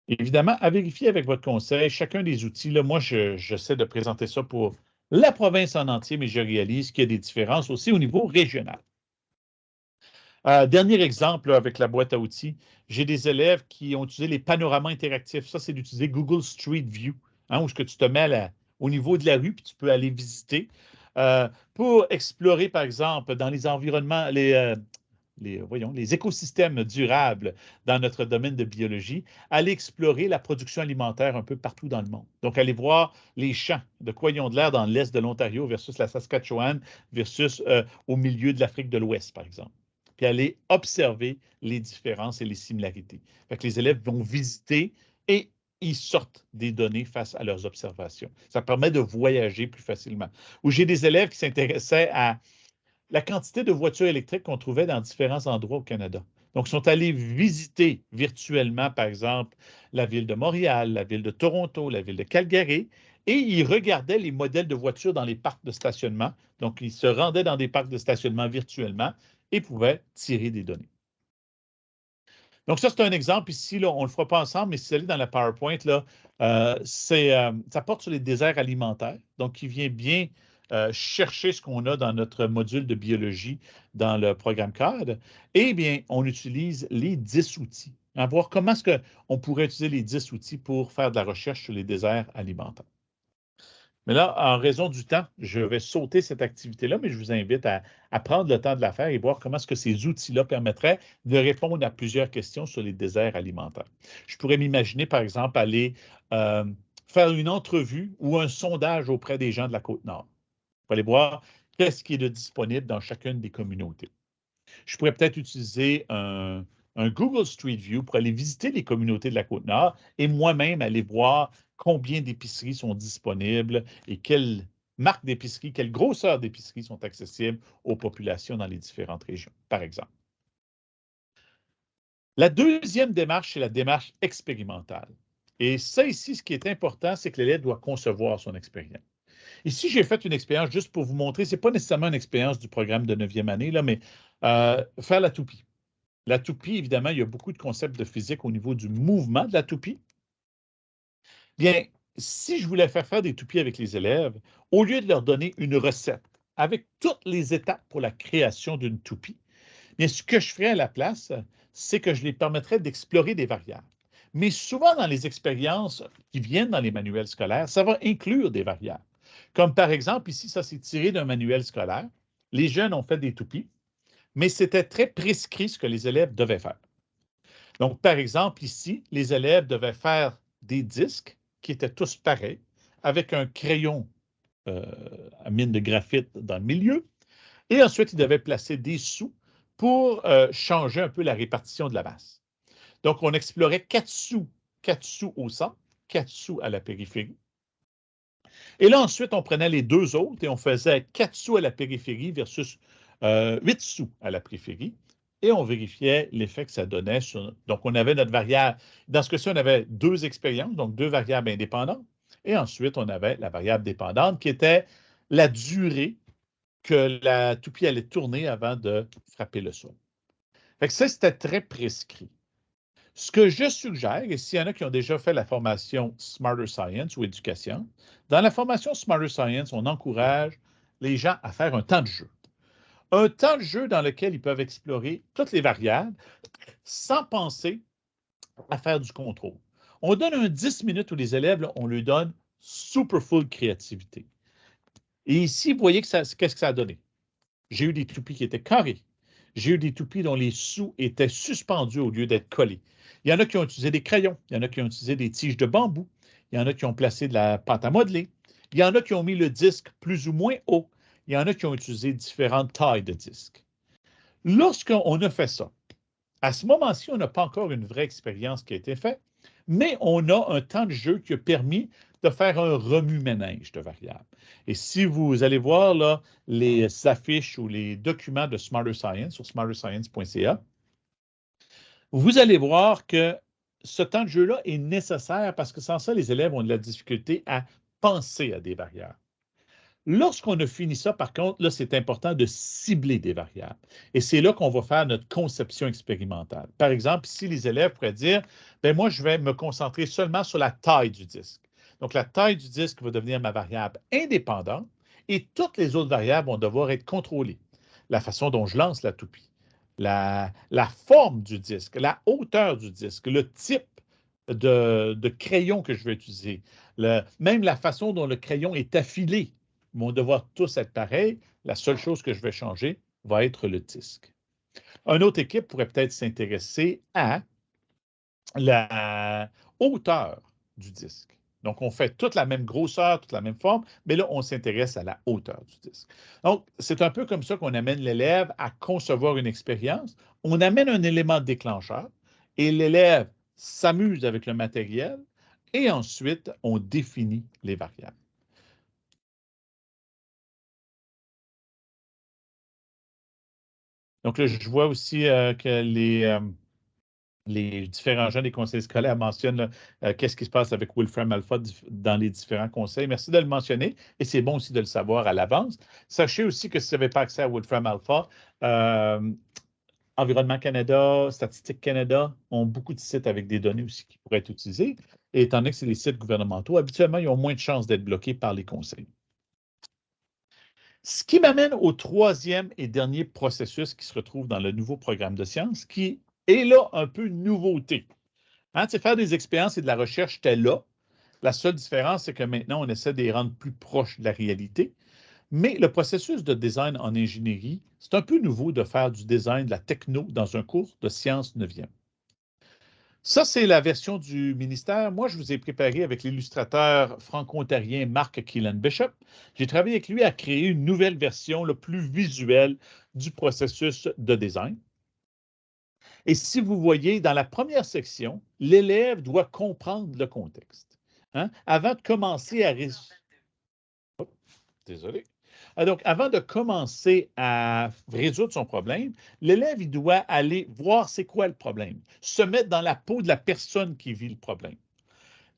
évidemment, à vérifier avec votre conseil, chacun des outils. Là, moi, j'essaie de présenter ça pour la province en entier, mais je réalise qu'il y a des différences aussi au niveau régional. Dernier exemple là, avec la boîte à outils, j'ai des élèves qui ont utilisé les panoramas interactifs. Ça, c'est d'utiliser Google Street View, hein, où ce que tu te mets au niveau de la rue, puis tu peux aller visiter. Pour explorer, par exemple, dans les environnements, les écosystèmes durables dans notre domaine de biologie, aller explorer la production alimentaire un peu partout dans le monde. Donc, aller voir les champs de quoi ils ont de l'air dans l'est de l'Ontario versus la Saskatchewan versus au milieu de l'Afrique de l'Ouest, par exemple. Puis aller observer les différences et les similarités. Fait que les élèves vont visiter et ils sortent des données face à leurs observations. Ça permet de voyager plus facilement. Ou j'ai des élèves qui s'intéressaient à la quantité de voitures électriques qu'on trouvait dans différents endroits au Canada. Donc, ils sont allés visiter virtuellement, par exemple, la ville de Montréal, la ville de Toronto, la ville de Calgary, et ils regardaient les modèles de voitures dans les parcs de stationnement. Donc, ils se rendaient dans des parcs de stationnement virtuellement et pouvaient tirer des données. Donc, ça, c'est un exemple ici. Là, on ne le fera pas ensemble, mais si vous allez dans la PowerPoint, là, ça porte sur les déserts alimentaires. Donc, qui vient bien chercher ce qu'on a dans notre module de biologie dans le programme CAD. Eh bien, on utilise les 10 outils. À voir comment est-ce qu'on pourrait utiliser les 10 outils pour faire de la recherche sur les déserts alimentaires. Mais là, en raison du temps, je vais sauter cette activité-là, mais je vous invite à prendre le temps de la faire et voir comment est-ce que ces outils-là permettraient de répondre à plusieurs questions sur les déserts alimentaires. Je pourrais m'imaginer, par exemple, aller euh, faire une entrevue ou un sondage auprès des gens de la Côte-Nord pour aller voir qu'est-ce qui est de disponible dans chacune des communautés. Je pourrais peut-être utiliser un Google Street View pour aller visiter les communautés de la Côte-Nord et moi-même aller voir combien d'épiceries sont disponibles et quelles marques d'épicerie, quelle grosseur d'épicerie sont accessibles aux populations dans les différentes régions, par exemple. La deuxième démarche, c'est la démarche expérimentale. Et ça ici, ce qui est important, c'est que l'élève doit concevoir son expérience. Ici, j'ai fait une expérience juste pour vous montrer, ce n'est pas nécessairement une expérience du programme de 9e année, là, mais faire la toupie. La toupie, évidemment, il y a beaucoup de concepts de physique au niveau du mouvement de la toupie. Bien, si je voulais faire des toupies avec les élèves, au lieu de leur donner une recette avec toutes les étapes pour la création d'une toupie, bien, ce que je ferais à la place, c'est que je les permettrais d'explorer des variables. Mais souvent, dans les expériences qui viennent dans les manuels scolaires, ça va inclure des variables. Comme par exemple, ici, ça s'est tiré d'un manuel scolaire. Les jeunes ont fait des toupies, mais c'était très prescrit ce que les élèves devaient faire. Donc, par exemple, ici, les élèves devaient faire des disques qui étaient tous pareils, avec un crayon à mine de graphite dans le milieu, et ensuite, ils devaient placer des sous pour changer un peu la répartition de la masse. Donc, on explorait 4 sous au centre, 4 sous à la périphérie. Et là, ensuite, on prenait les deux autres et on faisait 4 sous à la périphérie versus 8 sous à la périphérie. Et on vérifiait l'effet que ça donnait sur. Donc, on avait notre variable. Dans ce cas-ci, on avait deux expériences, donc deux variables indépendantes. Et ensuite, on avait la variable dépendante qui était la durée que la toupie allait tourner avant de frapper le sol. Fait que ça, c'était très prescrit. Ce que je suggère, et s'il y en a qui ont déjà fait la formation Smarter Science ou éducation, dans la formation Smarter Science, on encourage les gens à faire un temps de jeu. Un temps de jeu dans lequel ils peuvent explorer toutes les variables sans penser à faire du contrôle. On donne un 10 minutes où les élèves, là, on leur donne super full créativité. Et ici, vous voyez qu'est-ce que ça a donné? J'ai eu des toupies qui étaient carrées. J'ai eu des toupies dont les sous étaient suspendus au lieu d'être collés. Il y en a qui ont utilisé des crayons. Il y en a qui ont utilisé des tiges de bambou. Il y en a qui ont placé de la pâte à modeler. Il y en a qui ont mis le disque plus ou moins haut. Il y en a qui ont utilisé différentes tailles de disques. Lorsqu'on a fait ça, à ce moment-ci, on n'a pas encore une vraie expérience qui a été faite, mais on a un temps de jeu qui a permis de faire un remue-ménage de variables. Et si vous allez voir là, les affiches ou les documents de Smarter Science sur smarterscience.ca, vous allez voir que ce temps de jeu-là est nécessaire parce que sans ça, les élèves ont de la difficulté à penser à des variables. Lorsqu'on a fini ça, par contre, là, c'est important de cibler des variables. Et c'est là qu'on va faire notre conception expérimentale. Par exemple, ici, les élèves pourraient dire, bien, moi, je vais me concentrer seulement sur la taille du disque. Donc, la taille du disque va devenir ma variable indépendante et toutes les autres variables vont devoir être contrôlées. La façon dont je lance la toupie, la forme du disque, la hauteur du disque, le type de crayon que je vais utiliser, même la façon dont le crayon est affilé vont devoir tous être pareils. La seule chose que je vais changer va être le disque. Une autre équipe pourrait peut-être s'intéresser à la hauteur du disque. Donc, on fait toute la même grosseur, toute la même forme, mais là, on s'intéresse à la hauteur du disque. Donc, c'est un peu comme ça qu'on amène l'élève à concevoir une expérience. On amène un élément déclencheur et l'élève s'amuse avec le matériel Et ensuite, on définit les variables. Donc là, je vois aussi que les différents gens des conseils scolaires mentionnent qu'est-ce qui se passe avec Wolfram Alpha dans les différents conseils. Merci de le mentionner et c'est bon aussi de le savoir à l'avance. Sachez aussi que si vous n'avez pas accès à Wolfram Alpha, Environnement Canada, Statistique Canada ont beaucoup de sites avec des données aussi qui pourraient être utilisées. Et étant donné que c'est des sites gouvernementaux, habituellement, ils ont moins de chances d'être bloqués par les conseils. Ce qui m'amène au troisième et dernier processus qui se retrouve dans le nouveau programme de sciences, qui est là un peu une nouveauté. Hein, faire des expériences et de la recherche, c'était là. La seule différence, c'est que maintenant, on essaie de les rendre plus proches de la réalité. Mais le processus de design en ingénierie, c'est un peu nouveau de faire du design, de la techno dans un cours de sciences 9e. Ça, c'est la version du ministère. Moi, je vous ai préparé avec l'illustrateur franco-ontarien Marc Keelan-Bishop. J'ai travaillé avec lui à créer une nouvelle version, le plus visuelle du processus de design. Et si vous voyez, dans la première section, l'élève doit comprendre le contexte. Hein? Avant de commencer à... Oh, désolé. Donc, avant de commencer à résoudre son problème, l'élève, il doit aller voir c'est quoi le problème, se mettre dans la peau de la personne qui vit le problème.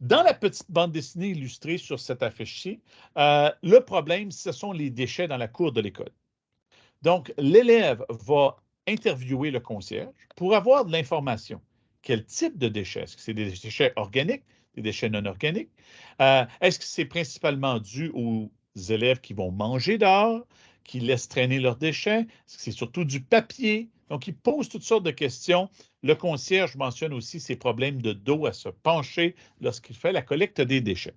Dans la petite bande dessinée illustrée sur cette affiche-ci, le problème, ce sont les déchets dans la cour de l'école. Donc, l'élève va interviewer le concierge pour avoir de l'information. Quel type de déchets? Est-ce que c'est des déchets organiques, des déchets non organiques? Est-ce que c'est principalement dû aux élèves qui vont manger dehors, qui laissent traîner leurs déchets? Est-ce que c'est surtout du papier? Donc, il pose toutes sortes de questions. Le concierge mentionne aussi ses problèmes de dos à se pencher lorsqu'il fait la collecte des déchets.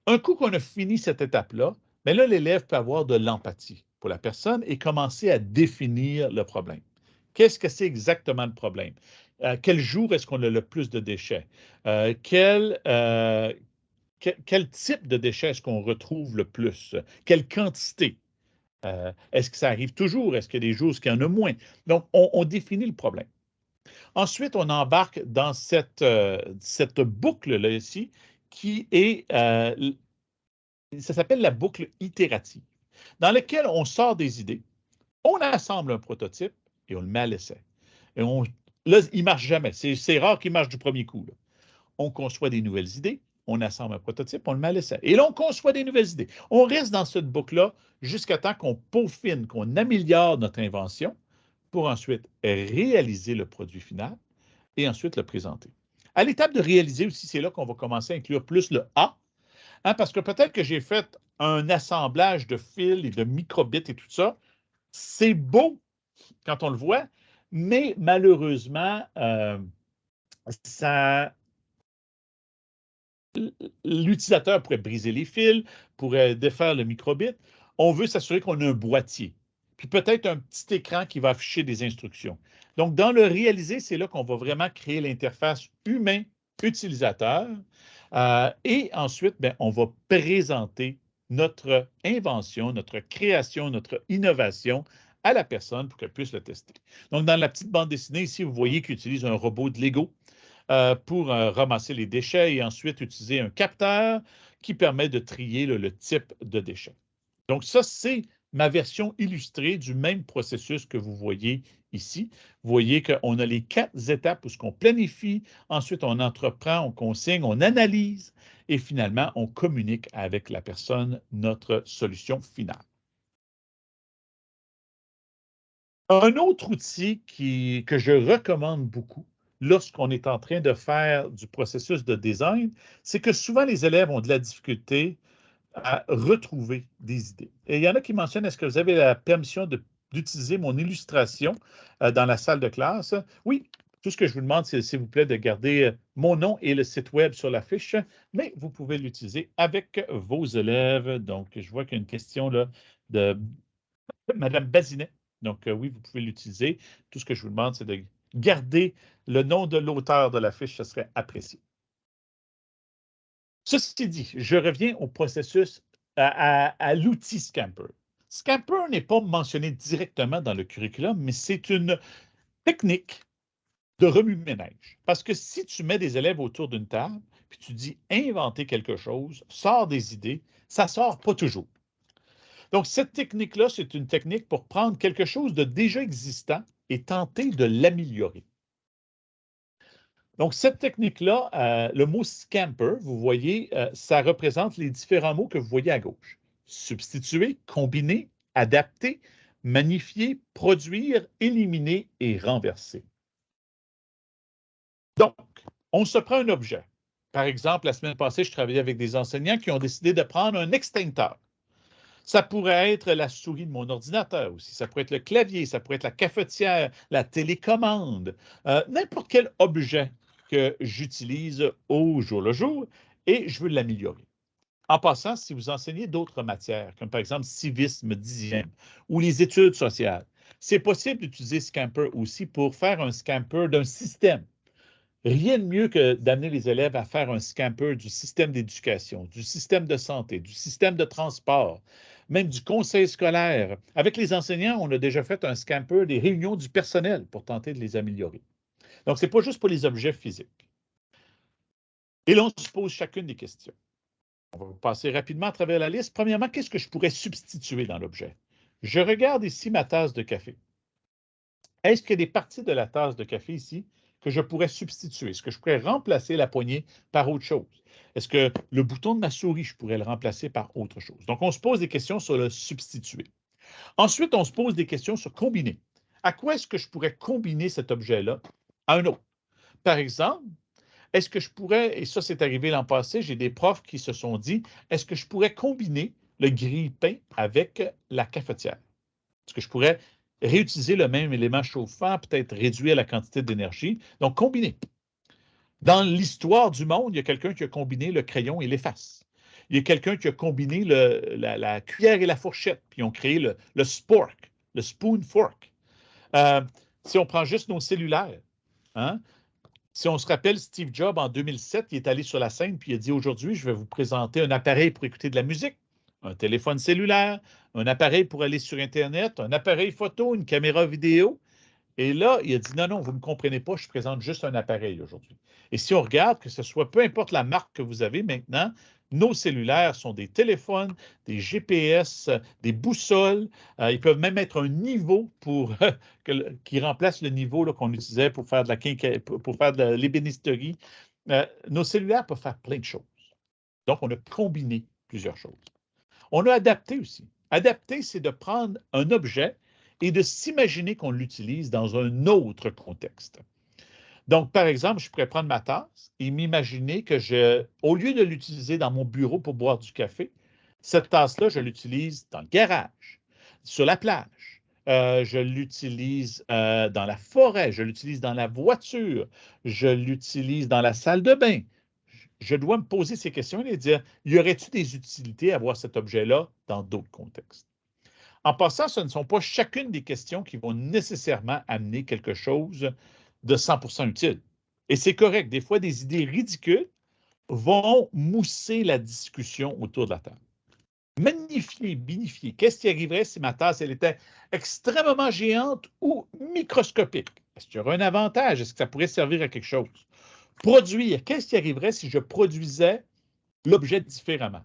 Un coup qu'on a fini cette étape-là, mais là, l'élève peut avoir de l'empathie pour la personne et commencer à définir le problème. Qu'est-ce que c'est exactement le problème? Quel jour est-ce qu'on a le plus de déchets? Quel type de déchets est-ce qu'on retrouve le plus? Quelle quantité? Est-ce que ça arrive toujours? Est-ce qu'il y a des jours où il y en a moins? Donc, on définit le problème. Ensuite, on embarque dans cette boucle-là ici qui est ça s'appelle la boucle itérative, dans laquelle on sort des idées, on assemble un prototype et on le met à l'essai. Et là, il ne marche jamais. C'est rare qu'il marche du premier coup. Là. On conçoit des nouvelles idées, on assemble un prototype, on le met à l'essai. Et là, on conçoit des nouvelles idées. On reste dans cette boucle-là jusqu'à temps qu'on peaufine, qu'on améliore notre invention pour ensuite réaliser le produit final et ensuite le présenter. À l'étape de réaliser aussi, c'est là qu'on va commencer à inclure plus le A. Hein, parce que peut-être que j'ai fait un assemblage de fils et de microbits et tout ça. C'est beau quand on le voit, mais malheureusement, l'utilisateur pourrait briser les fils, pourrait défaire le microbit. On veut s'assurer qu'on a un boîtier, puis peut-être un petit écran qui va afficher des instructions. Donc, dans le réaliser, c'est là qu'on va vraiment créer l'interface humain-utilisateur. Et ensuite, bien, on va présenter notre invention, notre création, notre innovation à la personne pour qu'elle puisse le tester. Donc, dans la petite bande dessinée, ici, vous voyez qu'il utilise un robot de Lego pour ramasser les déchets et ensuite utiliser un capteur qui permet de trier le type de déchets. Donc, ça, c'est ma version illustrée du même processus que vous voyez ici. Vous voyez qu'on a les 4 étapes où ce qu'on planifie, ensuite on entreprend, on consigne, on analyse et finalement on communique avec la personne notre solution finale. Un autre outil que je recommande beaucoup lorsqu'on est en train de faire du processus de design, c'est que souvent les élèves ont de la difficulté à retrouver des idées. Et il y en a qui mentionnent, est-ce que vous avez la permission d'utiliser mon illustration dans la salle de classe? Oui, tout ce que je vous demande, c'est s'il vous plaît de garder mon nom et le site web sur la fiche, mais vous pouvez l'utiliser avec vos élèves. Donc, je vois qu'il y a une question là, de Mme Bazinet. Donc, oui, vous pouvez l'utiliser. Tout ce que je vous demande, c'est de garder le nom de l'auteur de la fiche, ce serait apprécié. Ceci dit, je reviens au processus, à l'outil Scamper. Scamper n'est pas mentionné directement dans le curriculum, mais c'est une technique de remue-ménage. Parce que si tu mets des élèves autour d'une table, puis tu dis inventer quelque chose, sors des idées, ça ne sort pas toujours. Donc, cette technique-là, c'est une technique pour prendre quelque chose de déjà existant et tenter de l'améliorer. Donc, cette technique-là, le mot scamper, vous voyez, ça représente les différents mots que vous voyez à gauche. Substituer, combiner, adapter, magnifier, produire, éliminer et renverser. Donc, on se prend un objet. Par exemple, la semaine passée, je travaillais avec des enseignants qui ont décidé de prendre un extincteur. Ça pourrait être la souris de mon ordinateur aussi, ça pourrait être le clavier, ça pourrait être la cafetière, la télécommande, n'importe quel objet que j'utilise au jour le jour et je veux l'améliorer. En passant, si vous enseignez d'autres matières, comme par exemple civisme 10e ou les études sociales, c'est possible d'utiliser Scamper aussi pour faire un Scamper d'un système. Rien de mieux que d'amener les élèves à faire un scamper du système d'éducation, du système de santé, du système de transport, même du conseil scolaire. Avec les enseignants, on a déjà fait un scamper des réunions du personnel pour tenter de les améliorer. Donc, ce n'est pas juste pour les objets physiques. Et là, on se pose chacune des questions. On va passer rapidement à travers la liste. Premièrement, qu'est-ce que je pourrais substituer dans l'objet? Je regarde ici ma tasse de café. Est-ce qu'il y a des parties de la tasse de café ici que je pourrais substituer? Est-ce que je pourrais remplacer la poignée par autre chose? Est-ce que le bouton de ma souris, je pourrais le remplacer par autre chose? Donc, on se pose des questions sur le substituer. Ensuite, on se pose des questions sur combiner. À quoi est-ce que je pourrais combiner cet objet-là à un autre? Par exemple, est-ce que je pourrais, et ça c'est arrivé l'an passé, j'ai des profs qui se sont dit, est-ce que je pourrais combiner le grille-pain avec la cafetière? Est-ce que je pourrais réutiliser le même élément chauffant, peut-être réduire la quantité d'énergie? Donc, combiner. Dans l'histoire du monde, il y a quelqu'un qui a combiné le crayon et l'efface. Il y a quelqu'un qui a combiné la cuillère et la fourchette, puis ils ont créé le spork, le spoon fork. Si on prend juste nos cellulaires, hein, si on se rappelle, Steve Jobs, en 2007, il est allé sur la scène puis il a dit, aujourd'hui, je vais vous présenter un appareil pour écouter de la musique, un téléphone cellulaire, un appareil pour aller sur Internet, un appareil photo, une caméra vidéo. Et là, il a dit, non, non, vous ne me comprenez pas, je présente juste un appareil aujourd'hui. Et si on regarde, que ce soit peu importe la marque que vous avez maintenant, nos cellulaires sont des téléphones, des GPS, des boussoles. Ils peuvent même être un niveau pour, qui remplace le niveau qu'on utilisait pour faire pour faire de l'ébénisterie. Nos cellulaires peuvent faire plein de choses. Donc, on a combiné plusieurs choses. On a adapté aussi. Adapter, c'est de prendre un objet et de s'imaginer qu'on l'utilise dans un autre contexte. Donc, par exemple, je pourrais prendre ma tasse et m'imaginer que au lieu de l'utiliser dans mon bureau pour boire du café, cette tasse-là, je l'utilise dans le garage, sur la plage, je l'utilise dans la forêt, je l'utilise dans la voiture, je l'utilise dans la salle de bain. Je dois me poser ces questions et dire, y aurait-il des utilités à avoir cet objet-là dans d'autres contextes? En passant, ce ne sont pas chacune des questions qui vont nécessairement amener quelque chose de 100% utile. Et c'est correct. Des fois, des idées ridicules vont mousser la discussion autour de la table. Magnifier, binifier. Qu'est-ce qui arriverait si ma tasse elle était extrêmement géante ou microscopique? Est-ce qu'il y aurait un avantage? Est-ce que ça pourrait servir à quelque chose? Produire. Qu'est-ce qui arriverait si je produisais l'objet différemment?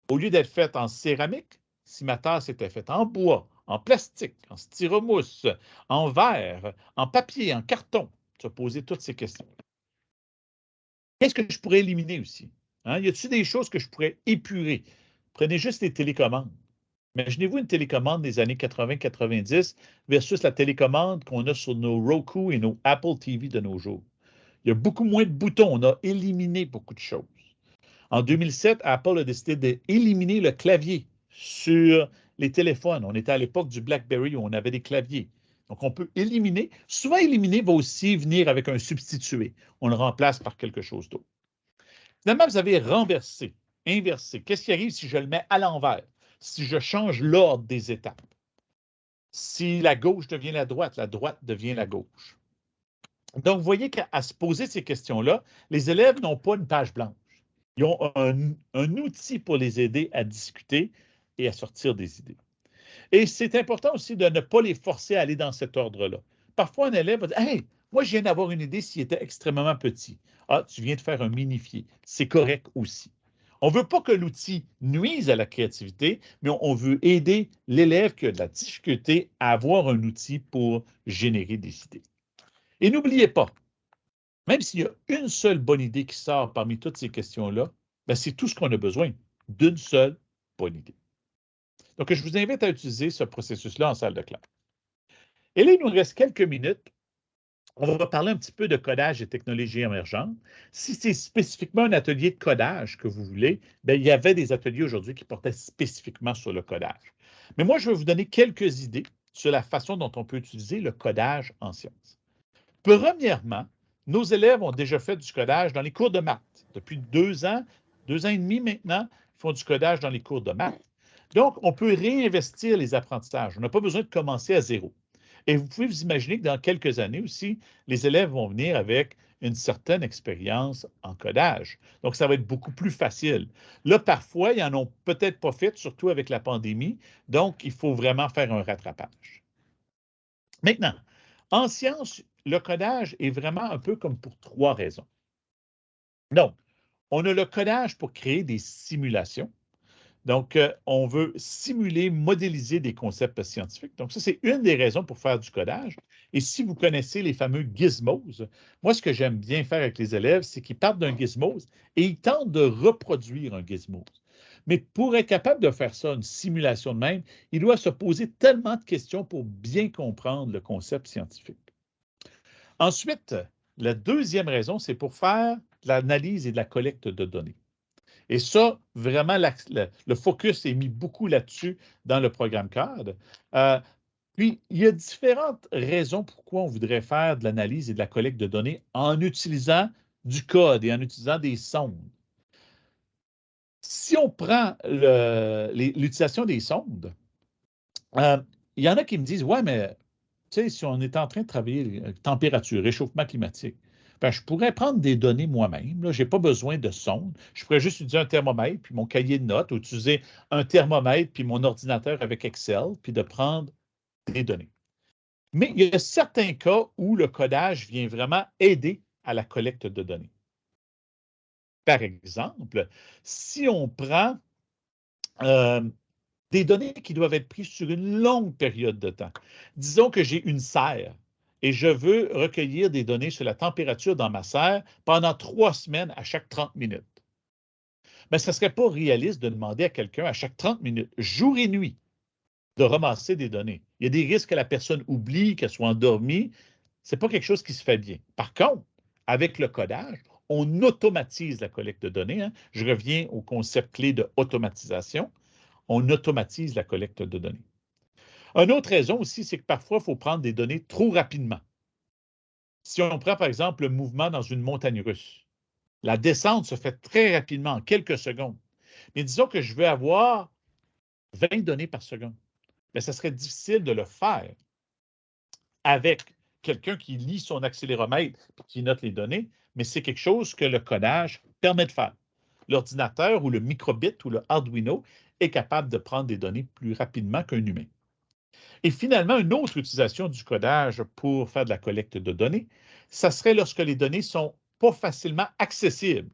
Au lieu d'être faite en céramique, si ma tasse était faite en bois, en plastique, en styromousse, en verre, en papier, en carton, tu vas poser toutes ces questions. Qu'est-ce que je pourrais éliminer aussi? Hein? Y a-t-il des choses que je pourrais épurer? Prenez juste les télécommandes. Imaginez-vous une télécommande des années 80-90 versus la télécommande qu'on a sur nos Roku et nos Apple TV de nos jours. Il y a beaucoup moins de boutons. On a éliminé beaucoup de choses. En 2007, Apple a décidé d'éliminer le clavier sur les téléphones. On était à l'époque du BlackBerry où on avait des claviers. Donc, on peut éliminer. Souvent, éliminer va aussi venir avec un substitué. On le remplace par quelque chose d'autre. Finalement, vous avez renversé, inversé. Qu'est-ce qui arrive si je le mets à l'envers? Si je change l'ordre des étapes? Si la gauche devient la droite devient la gauche. Donc, vous voyez qu'à se poser ces questions-là, les élèves n'ont pas une page blanche. Ils ont un outil pour les aider à discuter et à sortir des idées. Et c'est important aussi de ne pas les forcer à aller dans cet ordre-là. Parfois, un élève va dire, hey, moi, je viens d'avoir une idée s'il était extrêmement petit. Ah, tu viens de faire un minifié. C'est correct aussi. On ne veut pas que l'outil nuise à la créativité, mais on veut aider l'élève qui a de la difficulté à avoir un outil pour générer des idées. Et n'oubliez pas, même s'il y a une seule bonne idée qui sort parmi toutes ces questions-là, ben c'est tout ce qu'on a besoin, d'une seule bonne idée. Donc, je vous invite à utiliser ce processus-là en salle de classe. Et là, il nous reste quelques minutes. On va parler un petit peu de codage et technologies émergentes. Si c'est spécifiquement un atelier de codage que vous voulez, bien, il y avait des ateliers aujourd'hui qui portaient spécifiquement sur le codage. Mais moi, je vais vous donner quelques idées sur la façon dont on peut utiliser le codage en sciences. Premièrement, nos élèves ont déjà fait du codage dans les cours de maths. Depuis 2 ans et demi maintenant, ils font du codage dans les cours de maths. Donc, on peut réinvestir les apprentissages. On n'a pas besoin de commencer à zéro. Et vous pouvez vous imaginer que dans quelques années aussi, les élèves vont venir avec une certaine expérience en codage. Donc, ça va être beaucoup plus facile. Là, parfois, ils n'en ont peut-être pas fait, surtout avec la pandémie. Donc, il faut vraiment faire un rattrapage. Maintenant, en sciences, le codage est vraiment un peu comme pour 3 raisons. Donc, on a le codage pour créer des simulations. Donc, on veut simuler, modéliser des concepts scientifiques. Donc, ça, c'est une des raisons pour faire du codage. Et si vous connaissez les fameux gizmos, moi, ce que j'aime bien faire avec les élèves, c'est qu'ils partent d'un gizmos et ils tentent de reproduire un gizmos. Mais pour être capable de faire ça, une simulation de même, il doit se poser tellement de questions pour bien comprendre le concept scientifique. Ensuite, la deuxième raison, c'est pour faire de l'analyse et de la collecte de données. Et ça, vraiment, le focus est mis beaucoup là-dessus dans le programme CAD. Puis, il y a différentes raisons pourquoi on voudrait faire de l'analyse et de la collecte de données en utilisant du code et en utilisant des sondes. Si on prend l'utilisation des sondes, il y en a qui me disent, ouais, mais tu sais, si on est en train de travailler température, réchauffement climatique, ben, je pourrais prendre des données moi-même. Je n'ai pas besoin de sonde. Je pourrais juste utiliser un thermomètre, puis mon cahier de notes, ou utiliser un thermomètre, puis mon ordinateur avec Excel, puis de prendre des données. Mais il y a certains cas où le codage vient vraiment aider à la collecte de données. Par exemple, si on prend euh, des données qui doivent être prises sur une longue période de temps. Disons que j'ai une serre et je veux recueillir des données sur la température dans ma serre pendant 3 semaines à chaque 30 minutes. Mais ce ne serait pas réaliste de demander à quelqu'un à chaque 30 minutes, jour et nuit, de ramasser des données. Il y a des risques que la personne oublie, qu'elle soit endormie. Ce n'est pas quelque chose qui se fait bien. Par contre, avec le codage, on automatise la collecte de données. Hein. Je reviens au concept clé de automatisation. On automatise la collecte de données. Une autre raison aussi, c'est que parfois, il faut prendre des données trop rapidement. Si on prend, par exemple, le mouvement dans une montagne russe, la descente se fait très rapidement, en quelques secondes. Mais disons que je veux avoir 20 données par seconde. Bien, ça serait difficile de le faire avec quelqu'un qui lit son accéléromètre et qui note les données, mais c'est quelque chose que le codage permet de faire. L'ordinateur ou le microbit ou le Arduino est capable de prendre des données plus rapidement qu'un humain. Et finalement, une autre utilisation du codage pour faire de la collecte de données, ça serait lorsque les données ne sont pas facilement accessibles.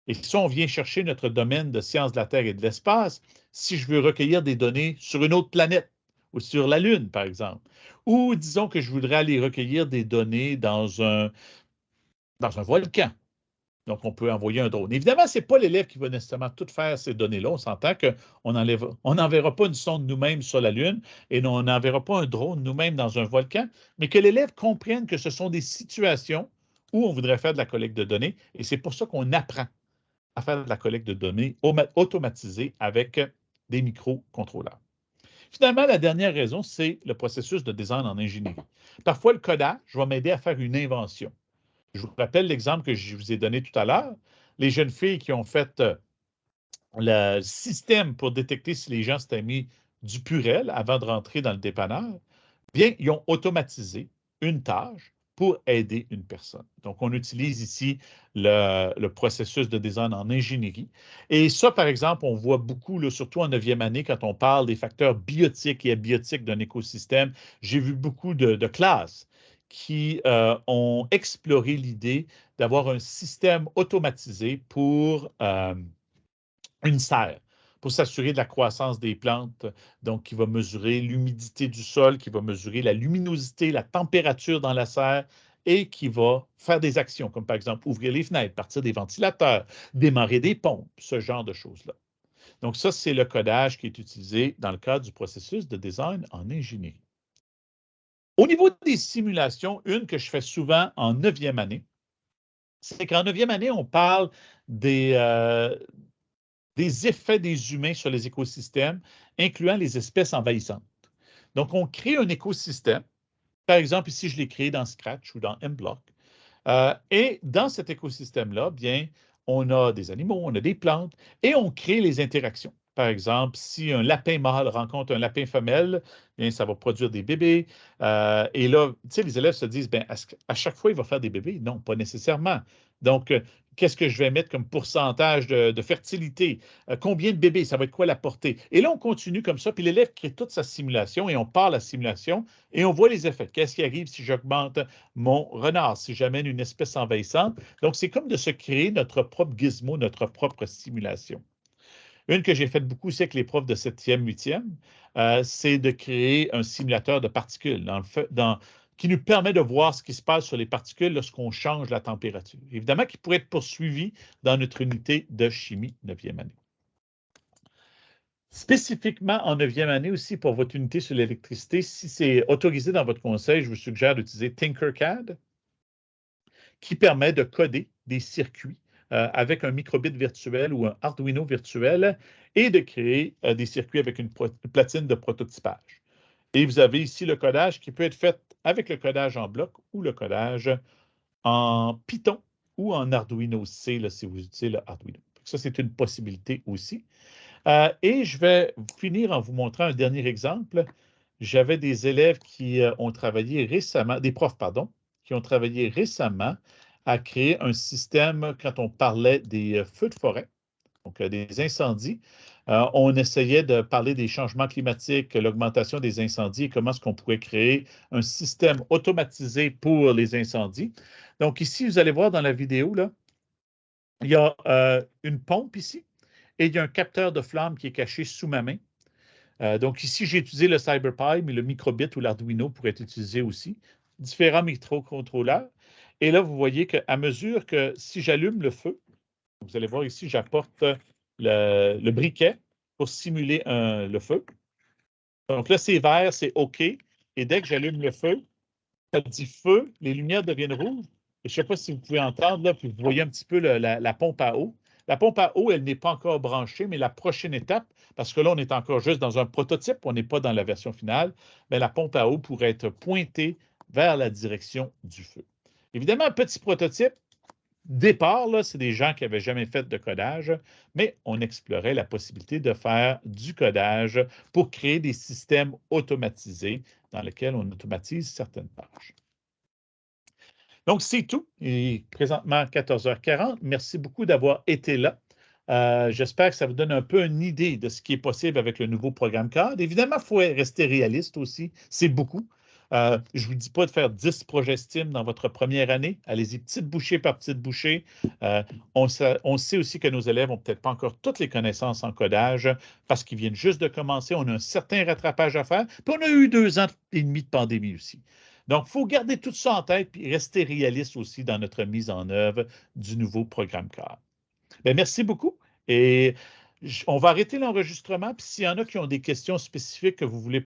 Et si on vient chercher notre domaine de sciences de la Terre et de l'espace, si je veux recueillir des données sur une autre planète ou sur la Lune, par exemple, ou disons que je voudrais aller recueillir des données dans un volcan. Donc, on peut envoyer un drone. Évidemment, ce n'est pas l'élève qui va nécessairement tout faire ces données-là. On s'entend qu'on n'enverra pas une sonde nous-mêmes sur la Lune et on n'enverra pas un drone nous-mêmes dans un volcan, mais que l'élève comprenne que ce sont des situations où on voudrait faire de la collecte de données. Et c'est pour ça qu'on apprend à faire de la collecte de données automatisée avec des microcontrôleurs. Finalement, la dernière raison, c'est le processus de design en ingénierie. Parfois, le codage va m'aider à faire une invention. Je vous rappelle l'exemple que je vous ai donné tout à l'heure. Les jeunes filles qui ont fait le système pour détecter si les gens s'étaient mis du Purel avant de rentrer dans le dépanneur, bien, ils ont automatisé une tâche pour aider une personne. Donc, on utilise ici le processus de design en ingénierie. Et ça, par exemple, on voit beaucoup, là, surtout en 9e année, quand on parle des facteurs biotiques et abiotiques d'un écosystème. J'ai vu beaucoup de classes qui ont exploré l'idée d'avoir un système automatisé pour une serre, pour s'assurer de la croissance des plantes, donc qui va mesurer l'humidité du sol, qui va mesurer la luminosité, la température dans la serre et qui va faire des actions, comme par exemple ouvrir les fenêtres, partir des ventilateurs, démarrer des pompes, ce genre de choses-là. Donc ça, c'est le codage qui est utilisé dans le cadre du processus de design en ingénierie. Au niveau des simulations, une que je fais souvent en 9e année, c'est qu'en 9e année, on parle des effets des humains sur les écosystèmes, incluant les espèces envahissantes. Donc, on crée un écosystème. Par exemple, ici, je l'ai créé dans Scratch ou dans MBlock. Et dans cet écosystème-là, bien, on a des animaux, on a des plantes et on crée les interactions. Par exemple, si un lapin mâle rencontre un lapin femelle, bien, ça va produire des bébés. Et là, tu sais, les élèves se disent, bien, à chaque fois, il va faire des bébés? Non, pas nécessairement. Donc, qu'est-ce que je vais mettre comme pourcentage de fertilité? Combien de bébés? Ça va être quoi la portée? Et là, on continue comme ça, puis l'élève crée toute sa simulation et on part la simulation et on voit les effets. Qu'est-ce qui arrive si j'augmente mon renard, si j'amène une espèce envahissante? Donc, c'est comme de se créer notre propre gizmo, notre propre simulation. Une que j'ai faite beaucoup aussi avec les profs de 7e, 8e, c'est de créer un simulateur de particules qui nous permet de voir ce qui se passe sur les particules lorsqu'on change la température. Évidemment, qui pourrait être poursuivi dans notre unité de chimie 9e année. Spécifiquement en 9e année aussi pour votre unité sur l'électricité, si c'est autorisé dans votre conseil, je vous suggère d'utiliser Tinkercad, qui permet de coder des circuits avec un microbit virtuel ou un Arduino virtuel et de créer des circuits avec une platine de prototypage. Et vous avez ici le codage qui peut être fait avec le codage en bloc ou le codage en Python ou en Arduino C, là, si vous utilisez le Arduino. Ça, c'est une possibilité aussi. Et je vais finir en vous montrant un dernier exemple. J'avais des élèves qui ont travaillé récemment, des profs, pardon, qui ont travaillé récemment à créer un système quand on parlait des feux de forêt, donc des incendies. On essayait de parler des changements climatiques, l'augmentation des incendies et comment est-ce qu'on pourrait créer un système automatisé pour les incendies. Donc ici, vous allez voir dans la vidéo, là, il y a une pompe ici et il y a un capteur de flamme qui est caché sous ma main. Donc ici, j'ai utilisé le CyberPi, mais le microbit ou l'Arduino pourrait être utilisé aussi. Différents microcontrôleurs. Et là, vous voyez qu'à mesure que si j'allume le feu, vous allez voir ici, j'apporte le briquet pour simuler le feu. Donc là, c'est vert, c'est OK. Et dès que j'allume le feu, ça dit feu, les lumières deviennent rouges. Et je ne sais pas si vous pouvez entendre, là, puis vous voyez un petit peu la pompe à eau. La pompe à eau, elle n'est pas encore branchée, mais la prochaine étape, parce que là, on est encore juste dans un prototype, on n'est pas dans la version finale, mais la pompe à eau pourrait être pointée vers la direction du feu. Évidemment, un petit prototype, départ, là, c'est des gens qui n'avaient jamais fait de codage, mais on explorait la possibilité de faire du codage pour créer des systèmes automatisés dans lesquels on automatise certaines tâches. Donc, c'est tout. Il est présentement 14h40. Merci beaucoup d'avoir été là. J'espère que ça vous donne un peu une idée de ce qui est possible avec le nouveau programme CAD. Évidemment, il faut rester réaliste aussi. C'est beaucoup. Je ne vous dis pas de faire 10 projets STEAM dans votre première année. Allez-y petite bouchée par petite bouchée. On sait aussi que nos élèves n'ont peut-être pas encore toutes les connaissances en codage parce qu'ils viennent juste de commencer. On a un certain rattrapage à faire. Puis on a eu 2 ans et demi de pandémie aussi. Donc, il faut garder tout ça en tête et rester réaliste aussi dans notre mise en œuvre du nouveau programme CAD. Bien, merci beaucoup et on va arrêter l'enregistrement. Puis s'il y en a qui ont des questions spécifiques que vous voulez